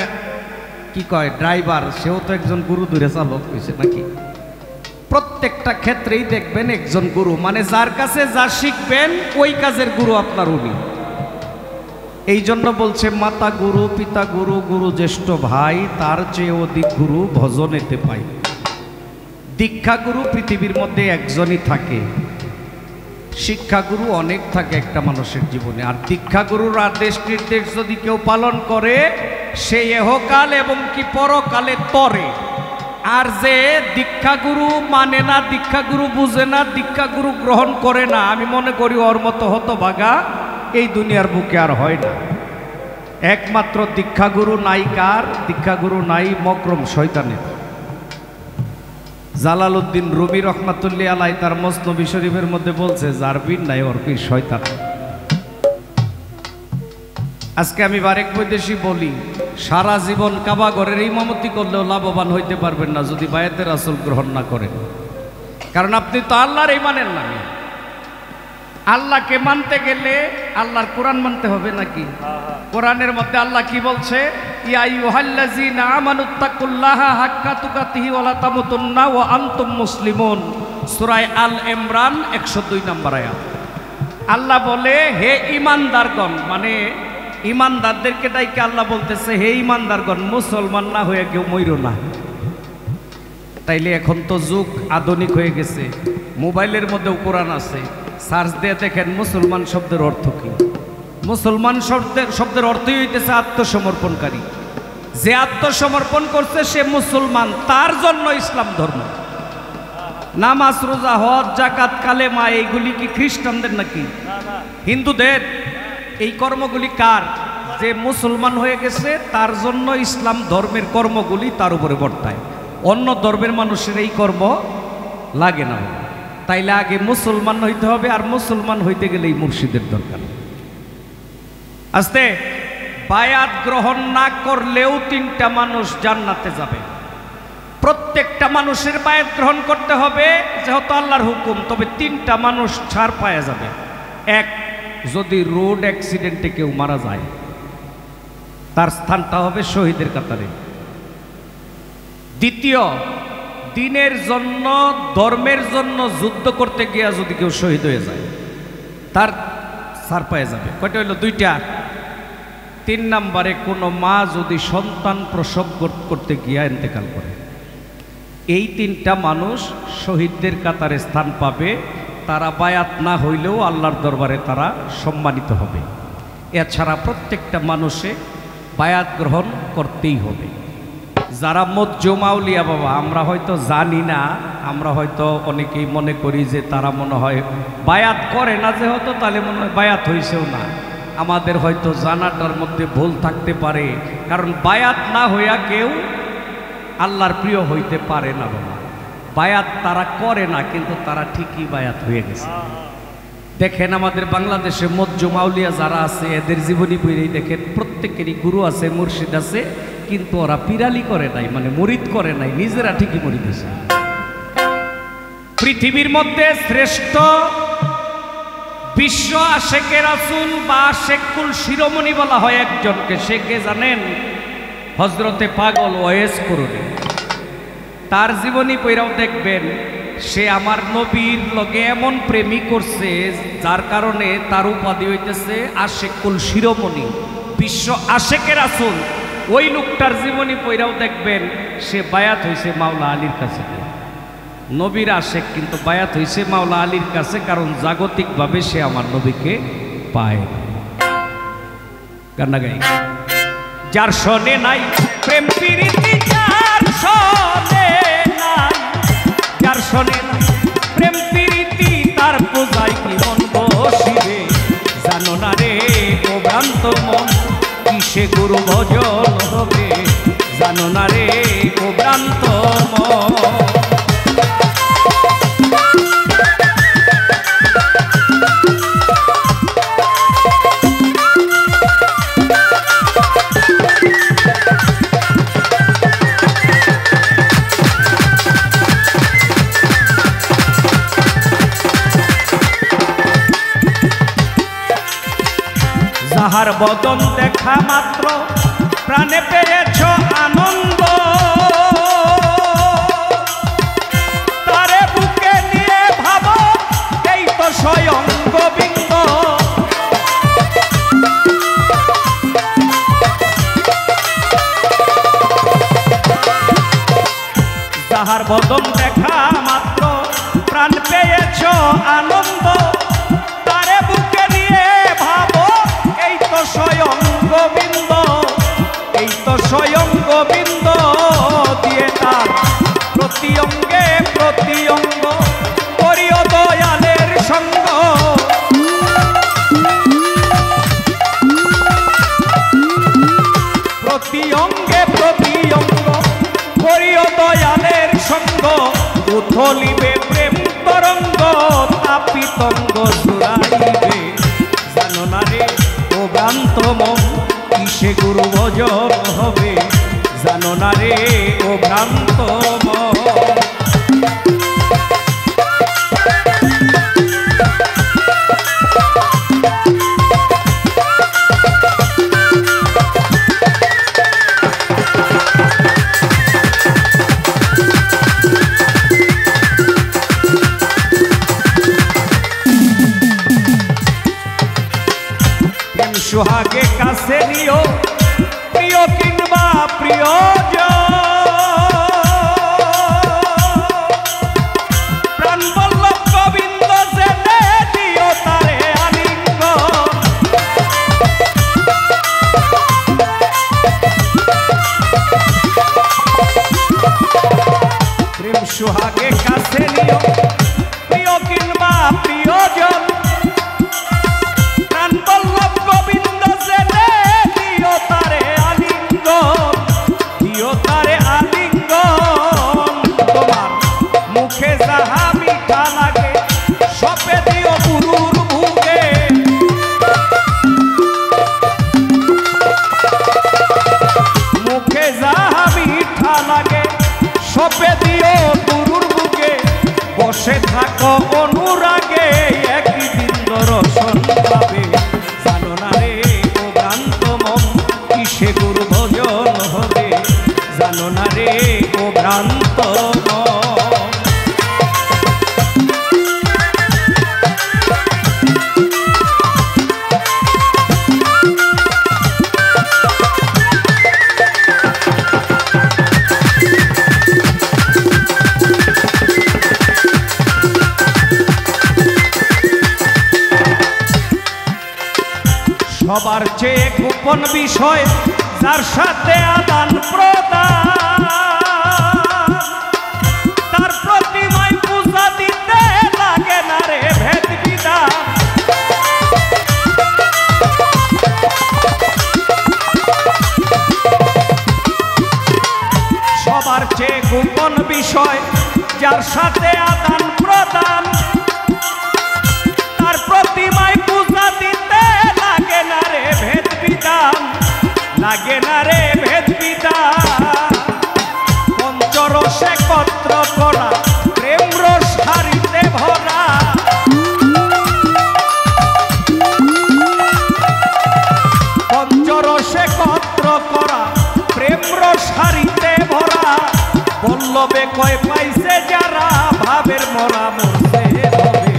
[SPEAKER 2] কি কয় ড্রাইভার, সেও তো একজন গুরু ধরে চালক হয়েছে নাকি? প্রত্যেকটা ক্ষেত্রেই দেখবেন একজন গুরু, মানে যার কাছে যা শিখবেন ওই কাজের গুরু আপনার উনি। এই জন্য বলছে, মাতা গুরু পিতা গুরু, গুরু জ্যেষ্ঠ ভাই, তার চেয়ে অধিক গুরু ভজনেতে পাই। দীক্ষা গুরু পৃথিবীর মধ্যে একজনই থাকে, শিক্ষাগুরু অনেক থাকে একটা মানুষের জীবনে। আর দীক্ষাগুরুর আদেশ নির্দেশ যদি কেউ পালন করে, সে এহকাল এবং কি পরকালে তরে। আর যে দীক্ষাগুরু মানে না, দীক্ষাগুরু বুঝে না, দীক্ষাগুরু গ্রহণ করে না, আমি মনে করি ওর মতো হতভাগা এই দুনিয়ার বুকে আর হয় না। একমাত্র দীক্ষাগুরু নাই কার? দীক্ষাগুরু নাই মকরম শয়তানের। জালালউদ্দিন রুমি রহমাতুল্লাহ আলাইহি তার মসনবী শরীফের মধ্যে বলছে, যার পীর নাই ওর পীর শয়তান। আজকে আমি বারেক বৈদেশি বলি, সারা জীবন কাবা ঘরের ইমামতি করলেও লাভবান হইতে পারবেন না যদি বায়াতে রাসূল গ্রহণ না করেন। কারণ আপনি তো আল্লাহর মানেন না। আল্লাহকে মানতে গেলে আল্লাহর কোরআন মানতে হবে নাকি? কোরআনের মধ্যে আল্লাহ কি বলছে? ইয়া আইয়ুহাল্লাযীনা আমানুত্তাকুল্লাহা হাক্কা তুকাতিহি ওয়া লা তামুতুন্না ওয়া আনতুম মুসলিমুন। সূরা আল ইমরান 102 নম্বর আয়াত। আল্লাহ বলে, হে ঈমানদারগণ, মানে ঈমানদারদেরকে ডাইকে আল্লাহ বলতেছে, হে ঈমানদারগণ, মুসলমান না হয়ে কেউ মইরো না। তাইলে এখন তো যুগ আধুনিক হয়ে গেছে, মোবাইলের মধ্যেও কোরআন আছে, সার্চ দিয়ে দেখেন মুসলমান শব্দের অর্থ কি। মুসলমান শব্দের অর্থই হইতেছে আত্মসমর্পণকারী। যে আত্মসমর্পণ করছে সে মুসলমান, তার জন্য ইসলাম ধর্ম। নামাজ রোজা হজ জাকাত কালেমা এইগুলি কি খ্রিস্টানদের নাকি? হিন্দুদের। এই কর্মগুলি কার? যে মুসলমান হয়ে গেছে তার জন্য ইসলাম ধর্মের কর্মগুলি তার উপরে বর্তায়। অন্য ধর্মের মানুষের এই কর্ম লাগে না। তাইলে আগে মুসলমান হইতে হবে, আর মুসলমান হইতে গেলে এই মুর্শিদের দরকার। আস্তে বায়াত গ্রহণ না করলেও 3টা মানুষ জান্নাতে যাবে। প্রত্যেকটা মানুষের বায়াত গ্রহণ করতে হবে যেহেতু আল্লাহর হুকুম, তবে 3টা মানুষ ছাড় পাওয়া যাবে। এক, যদি রোড অ্যাক্সিডেন্টে কেউ মারা যায় তার স্থানটা হবে শহীদের কাতারে। দ্বিতীয়, দিনের জন্য ধর্মের জন্য যুদ্ধ করতে গিয়া যদি কেউ শহীদ হয়ে যায় তার ছাড় পাওয়া যাবে। কয়টা হইল? 2টা। 3 নম্বরে কোনো মা যদি সন্তান প্রসব করতে গিয়া ইন্তেকাল করে, এই 3টা মানুষ শহীদদের কাতারে স্থান পাবে। তারা বায়াত না হইলেও আল্লাহর দরবারে তারা সম্মানিত হবে। এছাড়া প্রত্যেকটা মানুষে বায়াত গ্রহণ করতেই হবে। যারা মজ্জুমাউলিয়া বাবা, আমরা হয়তো জানি না, আমরা হয়তো অনেকেই মনে করি যে তারা মনে হয় বায়াত করে না, যেহেতু তাহলে মনে হয় বায়াত হইছেও না। আমাদের হয়তো জানাটার মধ্যে ভুল থাকতে পারে, কারণ বায়াত না হইয়া কেউ আল্লাহর প্রিয় হইতে পারে না বাবা। বায়াত তারা করে না, কিন্তু তারা ঠিকই বায়াত হয়ে গেছে। দেখেন আমাদের বাংলাদেশে মজ্জুমাউলিয়া যারা আছে এদের জীবনী বইয়েই দেখেন প্রত্যেকেরই গুরু আছে, মুর্শিদ আছে, কিন্তু ওরা পিরালি করে নাই, মানে মুরিদ করে নাই, নিজেরা ঠিকই মুরিদ হয়েছে। পৃথিবীর মধ্যে শ্রেষ্ঠ বিশ্ব আশেকে রাসূল বা আশেকুল শিরোমণি বলা হয় একজনকে। সে কে জানেন? হযরতে পাগল ওয়েস করুনি। তার জীবনী পড়াও দেখবেন সে আমার নবীর লগে এমন প্রেমী করছে যার কারণে তার উপাধি হইতেছে আশেকুল শিরোমণি, বিশ্ব আশেকে রাসূল। ওই লোকটার জীবনী পড়াও দেখবেন সে বায়াত হয়েছে মাওলা আলীর কাছে। নবীর আশেক, কিন্তু বায়াত হয়েছে মাওলা আলীর কাছে, কারণ জাগতিকভাবে সে আমার নবীকে পায়। গান গাই, যার শোনে নাই প্রেম প্রীতি, যার শোনে নাই, যার শোনে নাই প্রেম প্রীতি, তার পূজায় কি মন বসিবে। জানো না রে ও ভ্রান্ত মন, কিসে গুরু ভজন হবে। জানো না রে ও ভ্রান্ত মন। যাহার বদন দেখা মাত্র প্রাণে পেয়েছ আনন্দ, তারে বুকে নিয়ে ভাবো এই তো স্বয়ং গোবিন্দ। যাহার বদন দেখা মাত্র প্রাণ পেয়েছ আনন্দ, তারে বুকে নিয়ে ভাবো এই তো স্বয়ং গোবিন্দ। এই তো স্বয়ং গোবিন্দ দিয়ে তার প্রতি অঙ্গে প্রতি অঙ্গ করিও দয়ালের সঙ্গ। প্রতি অঙ্গে প্রতি অঙ্গ করিও দয়ালের সঙ্গ। উথলিবে প্রেম তরঙ্গ, তাপিতঙ্গ জুড়াইবে। জানো না রে ও ভ্রান্ত মন, কিসে গুরু ভজন হবে। জানো না রে ও ভ্রান্ত মন। সোহাগে কাছে নিও প্রিয় কিংবা প্রিয়জন, প্রাণ বল্লভ গোবিন্দ জেনে দিও তারে আলিঙ্গন। প্রেম সোহাগে কাছে নিও প্রিয় কিংবা প্রিয়জন, মুখে যাহা মিঠা লাগে সপে দিও গুরুর ভুগে। মুখে যাহা মিঠা লাগে সপে সবার চেয়ে গোপন বিষয় যার সাথে আদান প্রদান, তার প্রতিমায় পূজা দিতে লাগে না রে ভেদ বিধান। সবার চেয়ে গোপন বিষয় যার সাথে আদান প্রদান, তার প্রতিমায় পূজা দিতে লাগে না রে ভেদ বিধান, লাগে না রে ভেদ বিধান। পঞ্চরসে একত্র করা প্রেম রস হারিতে ভরা, পঞ্চরসে একত্র করা প্রেম রস হারিতে ভরা। বল্লভে কয় পাইছে যারা ভাবের মরা মরছে হবে,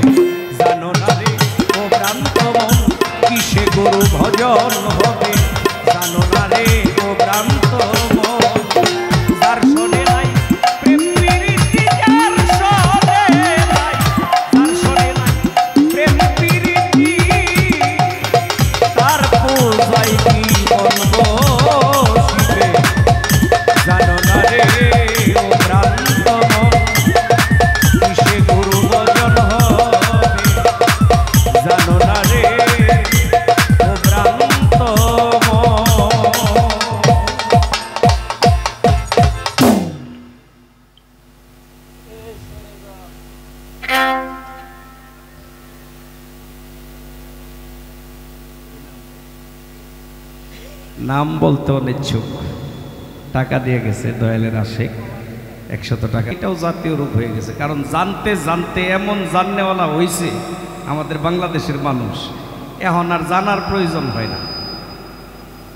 [SPEAKER 2] জানো না রে ও ভ্রান্ত মন কিসে গুরু ভজন হবে, জানো না রে ও ভ্রান্ত মন। যার শোনে নাই প্রেম প্রীতি, যার শোনে নাই, যার শোনে নাই প্রেম প্রীতি, তার পূজাই কি বলবো শিবে, জানো না রে ও ভ্রান্ত মন কিসে গুরু ভজন হবে, জানো না রে ও ভ্রান্ত মন। নাম বলতে অনিচ্ছুক, টাকা দিয়ে গেছে দয়ালের আশেক 100 টাকা। এটাও জাতীয় রোগ হয়ে গেছে, কারণ জানতে জানতে এমন জাননেওয়ালা হয়েছে আমাদের বাংলাদেশের মানুষ, এখন আর জানার প্রয়োজন হয় না।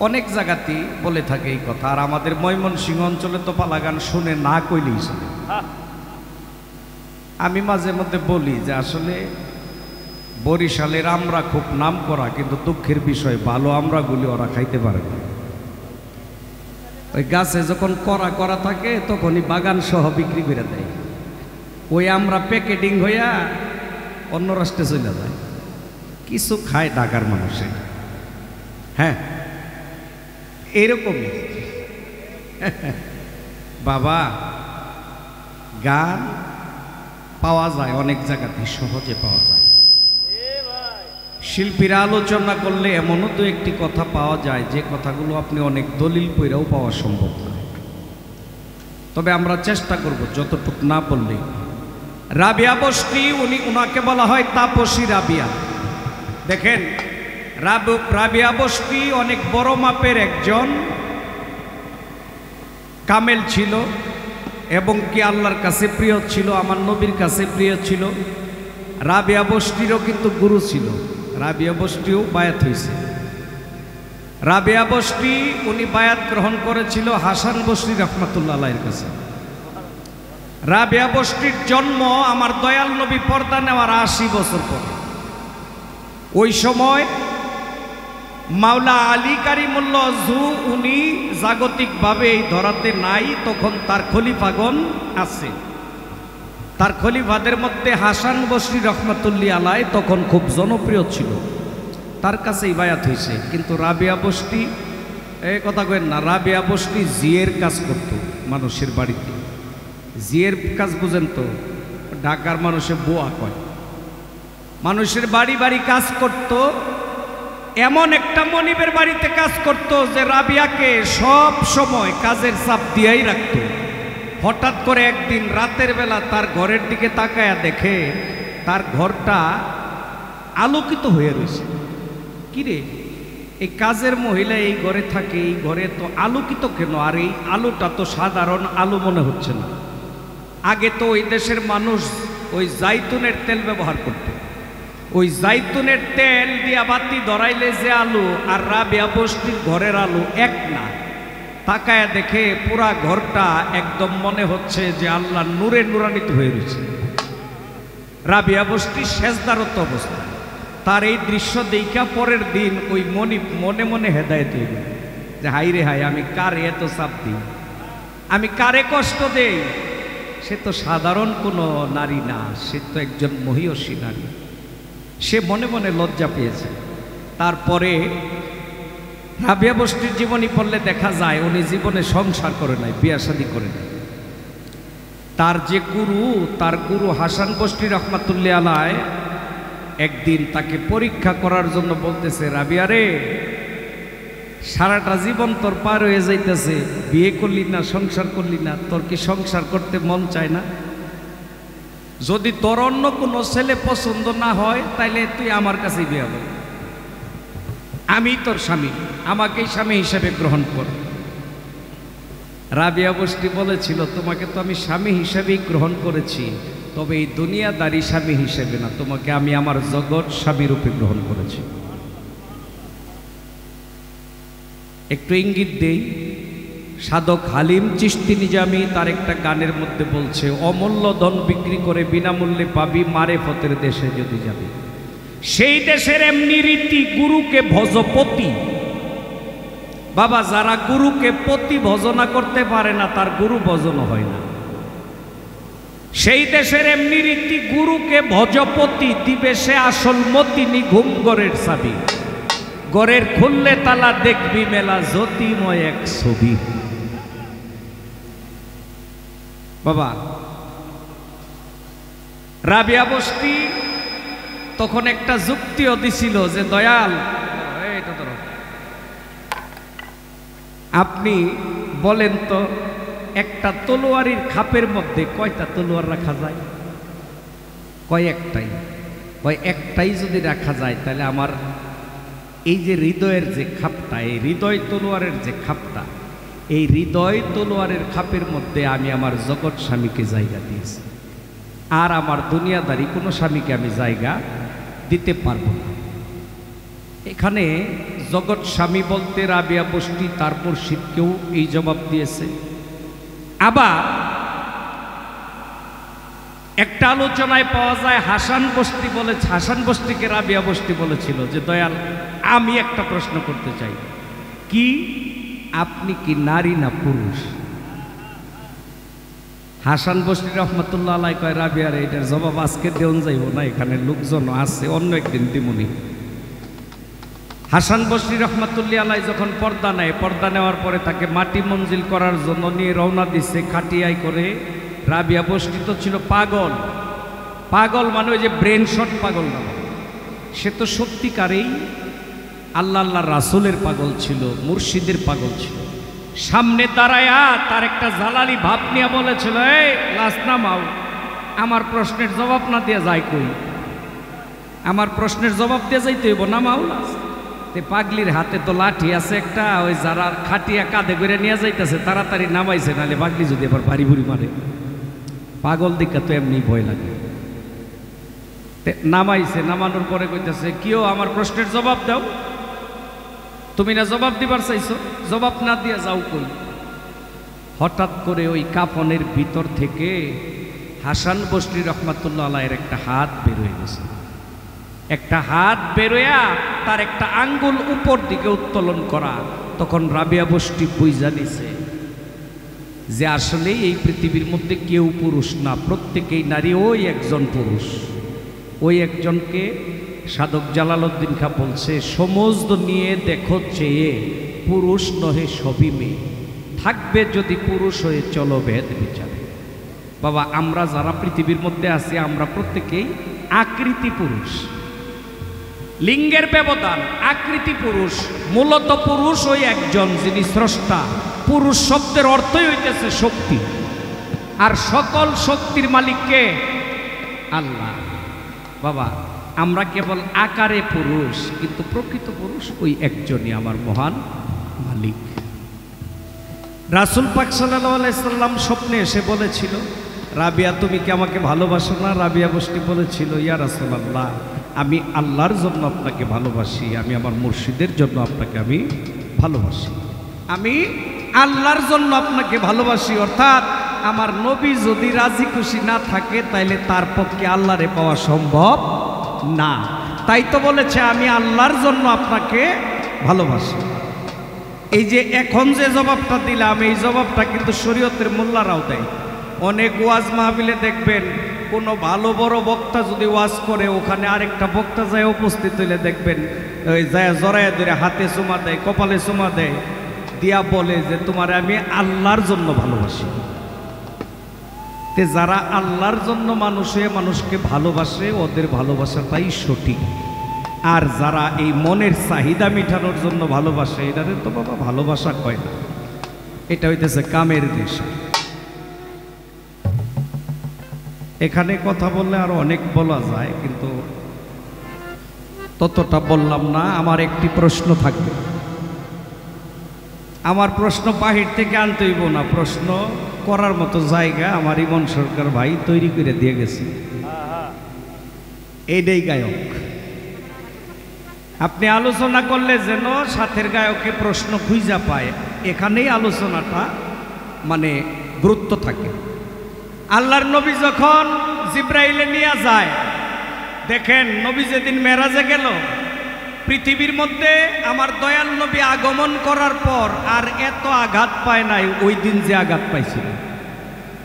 [SPEAKER 2] অনেক জায়গাতেই বলে থাকে এই কথা, আর আমাদের ময়মনসিংহ অঞ্চলে তো পালা গান শুনে না কইলেই চলে। আমি মাঝে মধ্যে বলি যে আসলে বরিশালের আমরা খুব নাম করা, কিন্তু দুঃখের বিষয় ভালো আমরাগুলি ওরা খাইতে পারে না। ওই গাছে যখন করা করা থাকে তখনই বাগান সহ বিক্রি করে দেয়, ওই আমরা প্যাকেটিং হইয়া অন্য রাষ্ট্রে চলে যায়। কিছু খায় ঢাকার মানুষে, হ্যাঁ এরকমই। বাবা গান পাওয়া যায় অনেক জায়গাতে, সহজে পাওয়া যায়। শিল্পীরা আলোচনা করলে এমনও তো একটি কথা পাওয়া যায় যে কথাগুলো আপনি অনেক দলিল পইরাও পাওয়া সম্ভব না। তবে আমরা চেষ্টা করব যতটুকু না বললে। রাবিয়া বস্তি, উনাকে বলা হয় তাপসী রাবিয়া। দেখেন রাবিয়া বস্তি অনেক বড় মাপের একজন কামেল ছিল, এবং কি আল্লাহর কাছে প্রিয় ছিল, আমার নবীর কাছে প্রিয় ছিল। রাবিয়া বস্তিরও কিন্তু গুরু ছিল, রাবিয়া বস্তিও বায়াত হয়েছে। রাবিয়া বস্তি উনি বায়াত গ্রহণ করেছিল হাসান বস্তি রহমাতুল্লাহ আলাইহির কাছে। রাবিয়া বস্তির জন্ম আমার দয়াল নবী পর্দা নেওয়ার 80 বছর পরে। ওই সময় মাওলা আলী কারিমুল্লাহ জু উনি জাগতিকভাবে এই ধরাতে নাই, তখন তার খলিফাগণ আছে। তার খলিফাদের মধ্যে হাসান বসরি রহমাতুল্লাহ আলাই তখন খুব জনপ্রিয় ছিল, তার কাছেই বায়াত হয়েছে। কিন্তু রাবিয়া বস্তি, এই কথা কেন না, রাবিয়া বস্তি জিয়ের কাজ করত মানুষের বাড়িতে। জিয়ের কাজ বুঝেন তো, ঢাকার মানুষে বোয়া কয়। মানুষের বাড়ি বাড়ি কাজ করত। এমন একটা মনিবের বাড়িতে কাজ করত যে রাবিয়াকে সব সময় কাজের চাপ দিয়েই রাখত। হঠাৎ করে একদিন রাতের বেলা তার ঘরের দিকে তাকায়া দেখে তার ঘরটা আলোকিত হয়ে রয়েছে। কিরে, এই কাজের মহিলা এই ঘরে থাকে, এই ঘরে তো আলোকিত কেন? আর এই আলোটা তো সাধারণ আলো মনে হচ্ছে না। আগে তো ওই দেশের মানুষ ওই জাইতুনের তেল ব্যবহার করত। ওই জাইতুনের তেল দিয়া বাতি ধরাইলে যে আলো আর রাবিয়া বস্তির ঘরের আলো এক না। তাকায়া দেখে পুরা ঘরটা একদম মনে হচ্ছে যে আল্লাহ নূরে নূরান্বিত হয়ে রয়েছে। রাবিয়া বস্তি সেজদারত অবস্থা। তার এই দৃশ্য দেখা পরের দিন ওই মনিব মনে মনে হেদায়েত হইল যে হাই রে হাই, আমি কারে এত চাপ দিই, আমি কারে কষ্ট দেই? সে তো সাধারণ কোনো নারী না, সে তো একজন মহিয়সী নারী। সে মনে মনে লজ্জা পেয়েছে। তারপরে রাবিয়া বস্তির জীবনী পড়লে দেখা যায় উনি জীবনে সংসার করে নাই, বিয়া শাদী করে নাই। তার যে গুরু, তার গুরু হাসান বস্তি রহমাতুল্লাহ আলাইহ একদিন তাকে পরীক্ষা করার জন্য বলতেছে, রাবিয়া রে, সারাটা জীবন তোর পার হয়ে যাইতেছে, বিয়ে করলি না, সংসার করলি না, তোর কি সংসার করতে মন চায় না? যদি তোর অন্য কোনো ছেলে পছন্দ না হয় তাইলে তুই আমার কাছে বিয়ে হবে, আমি তোর স্বামী, আমাকেই স্বামী হিসেবে গ্রহণ কর। রাবিয়া বস্তি বলেছিল, তোমাকে তো আমি স্বামী হিসেবেই গ্রহণ করেছি, তবে এই দুনিয়াদারি স্বামী হিসেবে না, তোমাকে আমি আমার জগৎ স্বামী রূপে গ্রহণ করেছি। একটু ইঙ্গিত দেই, সাধক হালিম চিশতি নিজামী তার একটা গানের মধ্যে বলছে, অমূল্য ধন বিক্রি করে বিনামূল্যে পাবি মারেফতের দেশে যদি যাবি। সেই দেশের এমনি রীতি, গুরুকে ভজপতি। বাবা, যারা গুরুকে পতি ভজনা করতে পারে না তার গুরু ভজন হয় না। সেই দেশের এমনি রীতি, গুরুকে ভজপতি, দিবে সে আসল মতি, নিঘুম গড়ের চাবি। গড়ের খুললে তালা দেখবি মেলা, জ্যোতিময় এক ছবি। বাবা, রাবিয়া বস্তি তখন একটা যুক্তিও দিছিল যে, দয়াল, আপনি বলেন তো, একটা তলোয়ারির খাপের মধ্যে কয়টা তলোয়ার রাখা যায়? কয় একটাই। কয় একটাই যদি রাখা যায় তাহলে আমার এই যে হৃদয়ের যে খাপটা, এই হৃদয় তলোয়ারের যে খাপটা, এই হৃদয় তলোয়ারের খাপের মধ্যে আমি আমার জগৎ স্বামীকে জায়গা দিয়েছি, আর আমার দুনিয়াদারি কোনো স্বামীকে আমি জায়গা দিতে পারবো না। এখানে জগৎ স্বামী বলতে রাবিয়া বস্তি তার মুর্শিদকেও এই জবাব দিয়েছে। আবার একটা আলোচনায় পাওয়া যায় হাসান বস্তি বলেছে, হাসান বস্তিকে রাবিয়া বস্তি বলেছিল যে, দয়াল, আমি একটা প্রশ্ন করতে চাই, কি আপনি কি নারী না পুরুষ? হাসান বস্তি রহমতুল্লাহ আলাইহ কয়, রাবিয়া রে, এটার জবাব আজকে দেওয়া যাইব না, এখানে লোকজন আছে, অন্য একদিন দিমুনি। হাসান বস্তি রহমতুল্লাহ আলাইহ যখন পর্দা নেয়, পর্দা নেওয়ার পরে তাকে মাটি মঞ্জিল করার জন্য নিয়ে রওনা দিচ্ছে খাটিয়াই করে। রাবিয়া বস্তি তো ছিল পাগল। পাগল মানে ওই যে ব্রেন শট পাগল না, সে তো সত্যিকারেই আল্লাহ আল্লাহ রাসূলের পাগল ছিল, মুর্শিদের পাগল ছিল। সামনে দাঁড়ায়া তার একটা জালালি ভাব নিয়ে বলেছিল, এই লাশ নামাও, আমার প্রশ্নের জবাব না দিয়ে যায় কই, আমার প্রশ্নের জবাব দিয়ে যাইতে হইব, নামাও লাশ। তে পাগলির হাতে তো লাঠি আছে একটা, ওই যারা খাটিয়া কাঁধে করে নিয়ে যাইতেছে তাড়াতাড়ি নামাইছে, নাহলে পাগলি যদি এবার বাড়ি বুড়ি মারে। পাগল দিকে তো এমনি ভয় লাগে। নামাইছে, নামানোর পরে কইতেছে, কিও আমার প্রশ্নের জবাব দাও, তুমি না জবাব দিবার চাইছো, জবাব না দিয়ে যাও কই। হঠাৎ করে ওই কাফনের ভিতর থেকে হাসান বস্তি রহমাতুল্লাহ আলাইহির একটা হাত বের হয়ে গেছে। একটা হাত বেরোয়া তার একটা আঙ্গুল উপর দিকে উত্তোলন করা। তখন রাবিয়া বস্তি বুঝা নিছে যে আসলে এই পৃথিবীর মধ্যে কেউ পুরুষ না, প্রত্যেকেই নারী, ওই একজন পুরুষ। ওই একজনকে সাধক জালালউদ্দিন খাঁ বলছে, সমস্ত নিয়ে দেখো চেয়ে, পুরুষ নহে সবই মেয়ে, থাকবে যদি পুরুষ হয়ে চলো ভেদ বিচারে। বাবা, আমরা যারা পৃথিবীর মধ্যে আছি আমরা প্রত্যেকেই আকৃতি পুরুষ। লিঙ্গের ব্যবধান, আকৃতি পুরুষ। মূলত পুরুষ ওই একজন যিনি স্রষ্টা। পুরুষ শব্দের অর্থই হইতেছে শক্তি, আর সকল শক্তির মালিক কে? আল্লাহ। বাবা, আমরা কেবল আকারে পুরুষ, কিন্তু প্রকৃত পুরুষ ওই একজনই, আমার মহান মালিক। রাসূল পাক সাল্লাল্লাহু আলাইহি সাল্লাম স্বপ্নে এসে বলেছিল, রাবিয়া তুমি কি আমাকে ভালোবাসো না? রাবিয়া বস্তি বলেছিল, ইয়া রাসূলুল্লাহ, আমি আল্লাহর জন্য আপনাকে ভালোবাসি, আমি আমার মুর্শিদের জন্য আপনাকে আমি ভালোবাসি, আমি আল্লাহর জন্য আপনাকে ভালোবাসি। অর্থাৎ আমার নবী যদি রাজি খুশি না থাকে তাইলে তার পক্ষে আল্লাহরে পাওয়া সম্ভব না। তাই তো বলেছে আমি আল্লাহর জন্য আপনাকে ভালোবাসি। এই যে এখন যে জবাবটা দিলাম, এই জবাবটা কিন্তু শরীয়তের মোল্লারাও দেয়। অনেক ওয়াজ মাহফিলে দেখবেন কোনো ভালো বড় বক্তা যদি ওয়াজ করে, ওখানে আরেকটা বক্তা যায় উপস্থিত হইলে দেখবেন ওই যায় জড়ায় ধরে হাতে চুমা দেয়, কপালে চুমা দেয়, দিয়া বলে যে তোমার আমি আল্লাহর জন্য ভালোবাসি। তে যারা আল্লাহর জন্য মানুষকে ভালোবাসে ওদের ভালোবাসাটাই সঠিক। আর যারা এই মনের চাহিদা মিটানোর জন্য ভালোবাসে এটারে তো বাবা ভালোবাসা কয় না, এটা হইতেছে কামের দেশ। এখানে কথা বললে আরো অনেক বলা যায়, কিন্তু ততটা বললাম না। আমার একটি প্রশ্ন থাকবে, আমার প্রশ্ন বাহির থেকে আনতে হইব না, প্রশ্ন করার মতো জায়গা আমার ইমন সরকার ভাই তৈরি করে দিয়ে গেছে। এইটাই গায়ক। আপনি আলোচনা করলে যেন সাথের গায়কে প্রশ্ন খুঁজা পায়, এখানেই আলোচনাটা মানে গুরুত্ব থাকে। আল্লাহর নবী যখন জিব্রাইলে নিয়ে যায়, দেখেন নবী যেদিন মেরাজে গেল, পৃথিবীর মধ্যে আমার দয়াল নবী আগমন করার পর আর এত আঘাত পায় নাই ওই দিন যে আঘাত পাইছিল।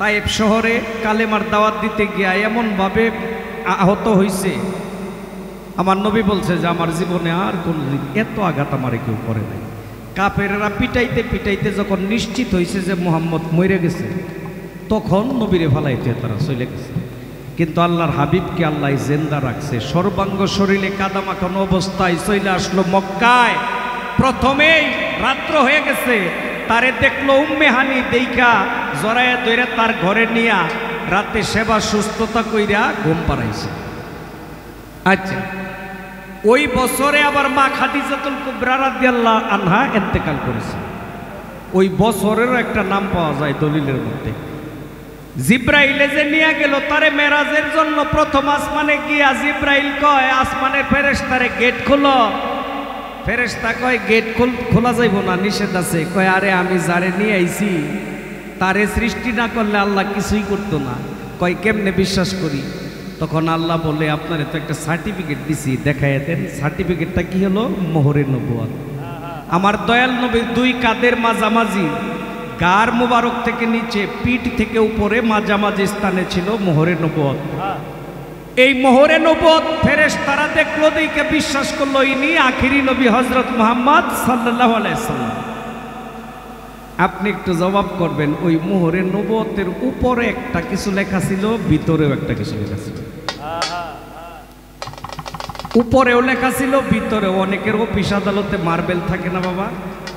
[SPEAKER 2] তাইফ শহরে কালেমার দাওয়াত দিতে গিয়া এমনভাবে আহত হইছে, আমার নবী বলছে যে আমার জীবনে আর কোনদিন এত আঘাত আমারে কেউ করে নাই। কাফেররা পিটাইতে পিটাইতে যখন নিশ্চিত হয়েছে যে মুহাম্মদ মরে গেছে, তখন নবীরে ফালাইতে তারা চলে গেছে। কিন্তু আল্লাহর হাবিবকে আল্লাহ জিন্দা রাখছে, সর্বাঙ্গ শরীরে কাদা মাখানো অবস্থায় চলে আসলো মক্কায়। প্রথমেই রাত্র হয়ে গেছে, তারে দেখলো উম্মে হানি, দেইখা জড়াইয়া ধরে তার ঘরে নিয়া রাতে সেবা সুস্থতা কইরা ঘুম পাড়াইছে। আচ্ছা, ওই বছরে আবার মা খাদিজাতুল কুবরা রাদিয়াল্লাহু আনহা ইন্তেকাল করেছে। ওই বছরেরও একটা নাম পাওয়া যায় দলিলের মধ্যে। জিব্রাইলে যে নিয়ে গেল তারে মেরাজের জন্য প্রথম আসমানে গিয়া জিব্রাইল কয় আসমানের ফেরেশতারে গেট খোলো। ফেরেশতা কয় গেট খোলা যাইব না, নিষেধ আছে। কয় আরে আমি যারে নিয়ে আইছি তারে সৃষ্টি না করলে আল্লাহ কিছুই করতো না। কয় কেমনে বিশ্বাস করি? তখন আল্লাহ বলে আপনারে তো একটা সার্টিফিকেট দিছি, দেখাইয়া দেন। সার্টিফিকেটটা কি হলো? মোহরে নবুয়ত। আমার দয়াল নবীর দুই কাঁধের মাঝামাঝি, গার মুবারক থেকে নিচে, পিঠ থেকে উপরে মাঝামাঝি স্থানে ছিল মোহরে নবুয়ত। এই মোহরে নবুয়ত ফেরেশতারা দেখলো, দেখে বিশ্বাস করলো ইনি আখিরি নবী হযরত মুহাম্মদ সাল্লাল্লাহু আলাইহি সাল্লাম। আপনি একটু জবাব করবেন, ওই মোহরে নবুয়তের উপরে একটা কিছু লেখা ছিল, ভিতরেও একটা কিছু লেখা ছিল। উপরেও লেখা ছিল, ভিতরেও। অনেকের অফিস আদালতে মার্বেল থাকে না বাবা,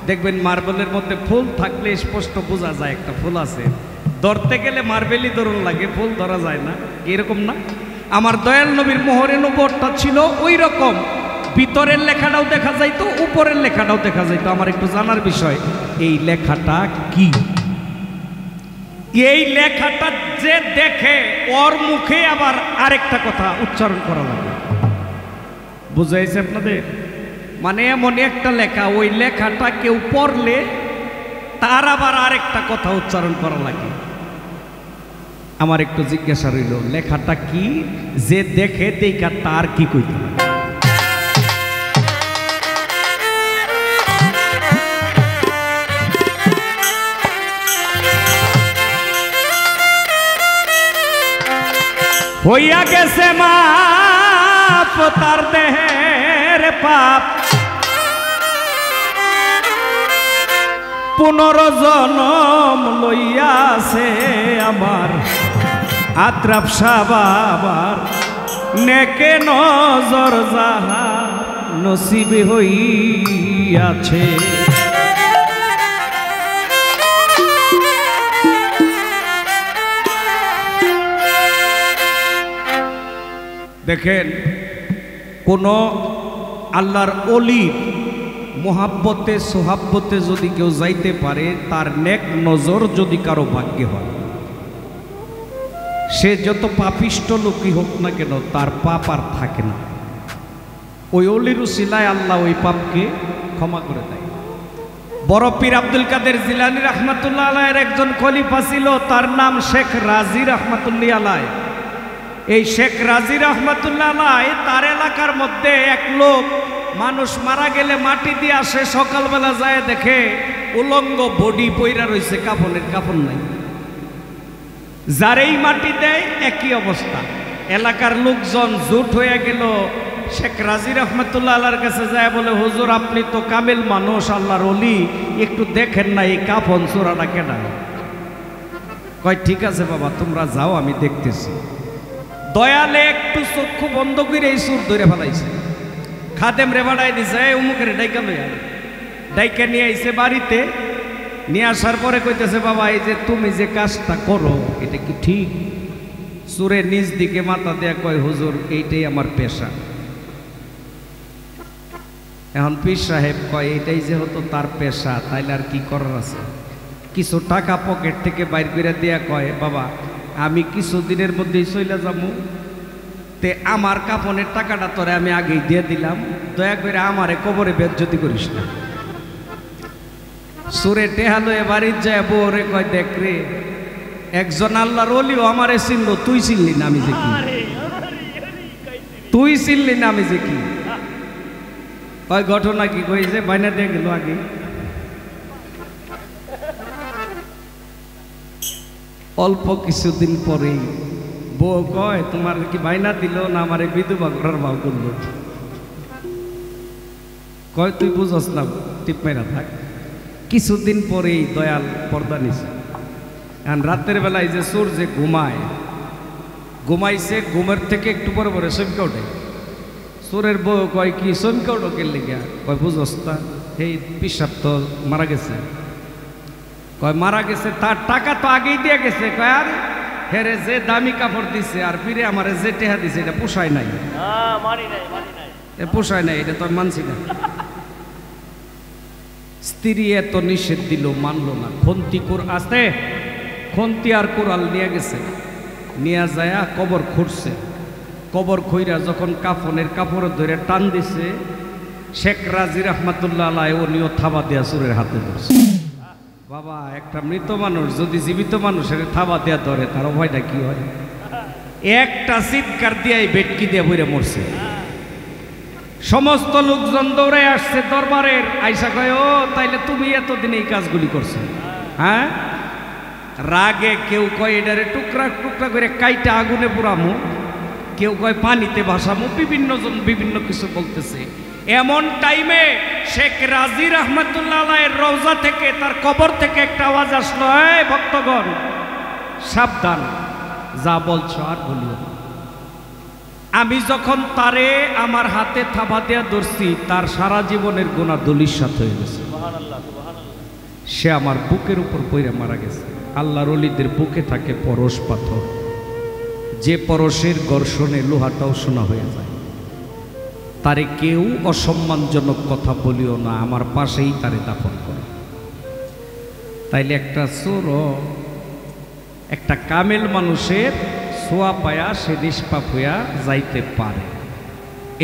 [SPEAKER 2] দেখবেন মার্বেলের মধ্যে ফুল থাকলে স্পষ্ট বোঝা যায় একটা ফুল আছে, ধরতে গেলে মার্বেলই ধরুন লাগে, ফুল ধরা যায় না, এরকম না? আমার দয়াল নবীর মোহরে নবুয়তটা ছিল ওই রকম, ভিতরের লেখাটাও দেখা যাইতো, উপরের লেখাটাও দেখা যাইতো। আমার একটু জানার বিষয়, এই লেখাটা কি? এই লেখাটা যে দেখে ওর মুখে আবার আরেকটা কথা উচ্চারণ করা লাগে। বুঝাইছে আপনাদের? মানে এমন একটা লেখা, ওই লেখাটা কেউ পড়লে তার আবার আরেকটা কথা উচ্চারণ করা লাগে। আমার একটু জিজ্ঞাসা রইল, লেখাটা কি? যে দেখে দেখা তার কি কইতে হবে? হইয়া গেছে মাপ তার দেহের পাপ, পুনর্জন্ম লইয়াছে আমার আত্রাপ সাবাবার, নেকে নজর যাহা নসিবে হইয়াছে। দেখেন, কোন আল্লাহর অলির মোহাব্বতে সোহাব্বতে যদি কেউ যাইতে পারে, তার নেক নজর যদি কারো ভাগ্যে হয়, সে যত পাপিষ্ট লোকই হোক না কেন তার পাপ আর থাকে না। ওই অলির উসিলায় আল্লাহ ওই পাপকে ক্ষমা করে দেয়। বড় পীর আব্দুল কাদের জিলানী রাহমাতুল্লাহ আলাইহির একজন খলিফা ছিল, তার নাম শেখ রাজি রাহমাতুল্লাহ আলাইহি। এই শেখ রাজি রাহমাতুল্লাহ আলাইহি তার এলাকার মধ্যে এক লোক মানুষ মারা গেলে মাটি দিয়ে আসে, সকালবেলা যায় দেখে উলঙ্গ বডি পইরা রয়েছে, কাফনের কাফন নাই। যারেই মাটি দেয় একই অবস্থা। এলাকার লোকজন জোট হয়ে গেল, শেখ রাজি রহমতুল্লাহ আল্লাহর কাছে যায় বলে হুজুর আপনি তো কামেল মানুষ আল্লাহর ওলি, একটু দেখেন না এই কাফন চূড়াটা কেনা। কয় ঠিক আছে বাবা তোমরা যাও আমি দেখতেছি। দয়ালে একটু চক্ষু বন্ধ করে এই সুর ধরে ফেলাইছে। খাদেম রে বাড়াই দিছে উমুকের ডাইকা লইয়া, ডাইকা নিয়ে আইছে বাড়িতে। নিয়ে আসার পরে কইতেছে বাবা এই যে তুমি যে কাজটা করো এটা কি ঠিক? সুরে নিজ দিকে মাথা দেয়া কয় হুজুর এইটাই আমার পেশা। এখন পীর সাহেব কয় এটাই যেহেতু তার পেশা তাইলে আর কি করার আছে? কিছু টাকা পকেট থেকে বাইর করে দেয়া কয় বাবা আমি কিছুদিনের মধ্যেই চলে যাবো, তে আমার কাপনের টাকাটা তোরে আমি আগেই দিয়ে দিলাম, দয়া করে আমারে কবরে বেজ্জতি করিস না। সুরে টেহালো এ বাড়ির যায় বউরে কয় দেখ রে একজন আল্লাহর ওলিও আমারে চিনলো, তুই চিনলি না আমি যে কি? তুই চিনলি না আমি যে কি? কয় ঘটনা কি কইছে? বাইনা দিয়ে গেল আগে। অল্প কিছুদিন পরেই বউ কয় তোমার কি বাইনা দিল না আমারে বিধবা করার ভাব করলো? কয় তুই বুঝস না, টিপ মেরা থাক। কিছুদিন পরেই দয়াল পর্দা নিছে। আর রাতের বেলায় যে চোর যে ঘুমাইছে, ঘুমের থেকে একটু পরে পরে চমকে ওঠে। চোরের বউ কয় কি চমকে ওঠো কে লিগা? কয় বুঝস না এই পিসাব তো মারা গেছে। কয় মারা গেছে তার টাকা তো আগেই দিয়ে গেছে। কয় আর হেরে যে দামি কাপড় দিছে আর ফিরে আমারে যে টেহা দিছে এটা পোষায় নাই, পোষায় নাই, এটা তো আমি মানছি না। স্ত্রী এত নিষেধ দিল মানলো না। খন্তি আর কোরাল নিয়ে গেছে, নিয়ে যায় কবর খুঁড়ছে। কবর খুঁড়া যখন কাফনের কাপড় ধরে টান দিছে, শেখ রাজি রহমতুল্লাহ আলাই উনিও থাবা দেয়া চোরের হাতে ধরছে। বাবা একটা মৃত মানুষ যদি জীবিত মানুষের থাবা দেয়া ধরে তার ভয়টা কি হয়? একটা চিৎকার দিয়ে বেটকি দিয়ে বইরে মরছে। সমস্ত লোকজন দৌড়ে আসছে দরবারের। আইসা কয় ও তাইলে তুমি এতদিন এই কাজগুলি করছো? হ্যাঁ। রাগে কেউ কয় এটারে টুকরা টুকরা করে কাইটা আগুনে পুরামু, কেউ কয় পানিতে ভাসামু, বিভিন্ন জন বিভিন্ন কিছু বলতেছে। এমন টাইমে শেখ রাজি রহমতুল্লাহ আলাইহির রওজা থেকে তার কবর থেকে একটা আওয়াজ আসলো, এই ভক্তগণ সাবধান, যা বলছো আর বলিও না। আমি যখন তারে আমার হাতে থাবা দেয়া ধরছি তার সারা জীবনের গুনাহ দলিশাত হয়ে গেছে। সে আমার বুকের উপর পইরা মারা গেছে। আল্লাহর ওলিদের বুকে থাকে পরশ পাথর, যে পরশের ঘর্ষণে লোহাটাও সোনা হয়ে যায়। তারে কেউ অসম্মানজনক কথা বলিও না, আমার পাশেই তারে দাফন করে। তাইলে একটা চোর একটা কামেল মানুষের ছোঁয়া পায়া সে নিষ্পাপ হইয়া যাইতে পারে।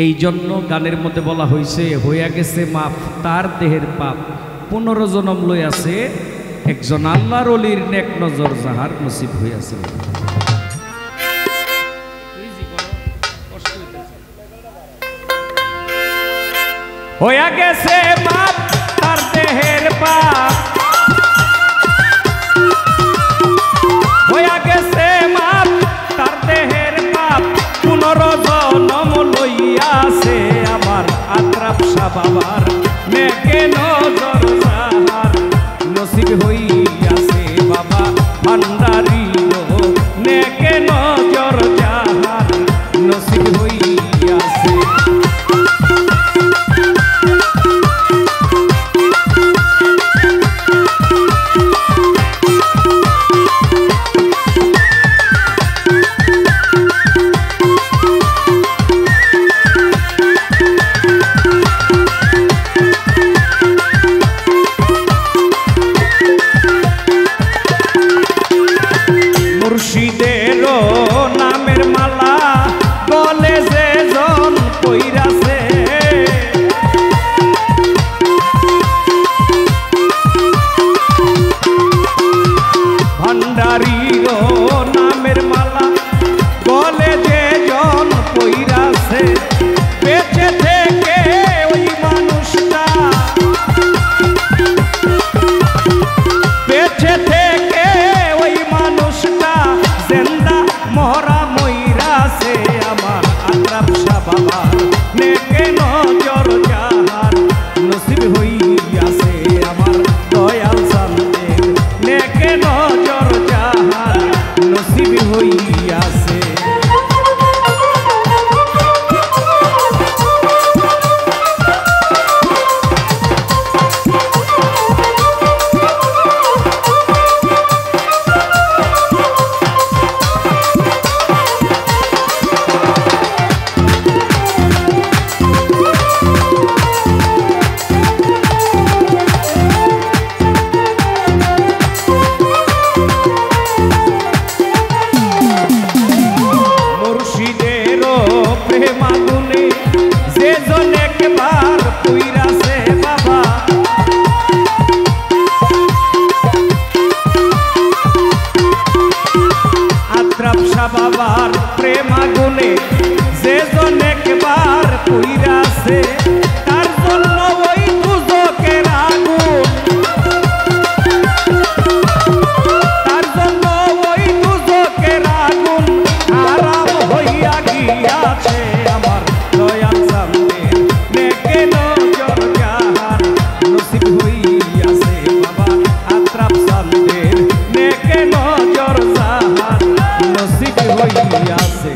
[SPEAKER 2] এই জন্য গানের মধ্যে বলা হয়েছে হইয়া গেছে মাপ তার দেহের পাপ, 15 জনম লইয়াছে একজন আল্লাহর ওলির নেক নজর যাহার নসিব হইয়াছে। হইয়া গেছে মাপ তার দেহের পাপ, হইয়া গেছে মাপ তার দেহের পাপ, 15 জনম লইয়াছে আমার আত্রাপ শাহ বাবার নেকে নজর যাহার নসিব হইয়াছে বাবা ভান্ডারি নেকে নজর যাহার নসিব হইয়াছে। মুর্শিদেরও নামের মালা গলে যে জন কইরাছে, ভান্ডারিরও নামের মালা গলে যে জন কইরাছে, বেঁচে থেকে ওই মানুষটা, বেঁচে থেকে ওই মানুষটা জেন্দা মরা মইরাছে আমার আত্রাপ শাহ বাবার জন একবার পুইরাছে বাবা আত্রাপ শাহ বাবার প্রেম আগুনে যে জন একবার পুইরাছে তার জন্য ওই দুজকের আগুন তার জন্য ওই দুজকের আগুন আরাম হইয়া গিয়াছে আমার দয়াল সামনে নেকে নজর জাহান নসিব হইয়াছে বাবা আত্রাপ সামনের নেকে নজর জাহান নসিব হইয়াছে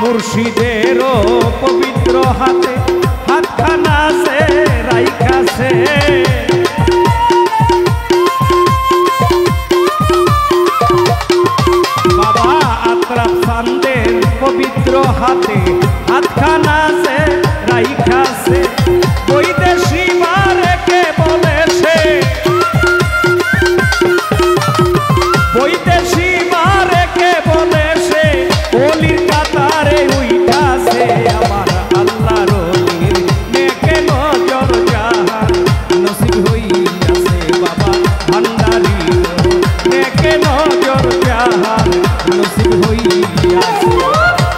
[SPEAKER 2] মুর্শিদেরও পবিত্র হাতে হাতখানা সে রাইখাছে বাবা আত্রাপ সান্দের পবিত্র হাতে হাতখানা সে রাইখাছে বৈদেশি মারেকে বলেছে বৈদেশি মারেকে বলেছে ওলির কাতারে উইঠাছে আমার আল্লাহর ওলির নেকে নজর জাহান নসিব হইয়াছে বাবা ভান্ডারি নেকে নজর জাহান নসিব হইয়াছে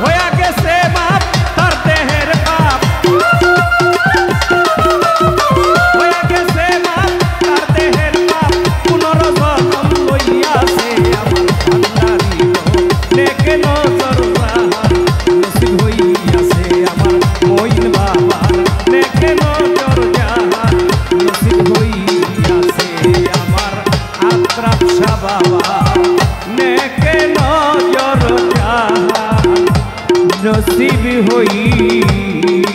[SPEAKER 2] হইয়া গেছে বাপ তার দেহের বাপ হইয়া গেছে বাপ তার দেহের বাপ পুনর্জন্ম লইয়াছে আমার ভান্ডারি নেকে নজর জাহান নসিব হইয়াছে আমার মইন বাবার নেকে নজর জাহান নসিব হইয়াছে আমার আত্রাপ শাহ বাবা নেকে নজর জাহান নসিব হইয়াছে।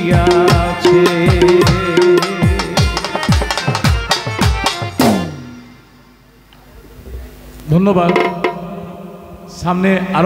[SPEAKER 3] ধন্যবাদ। সামনে আরো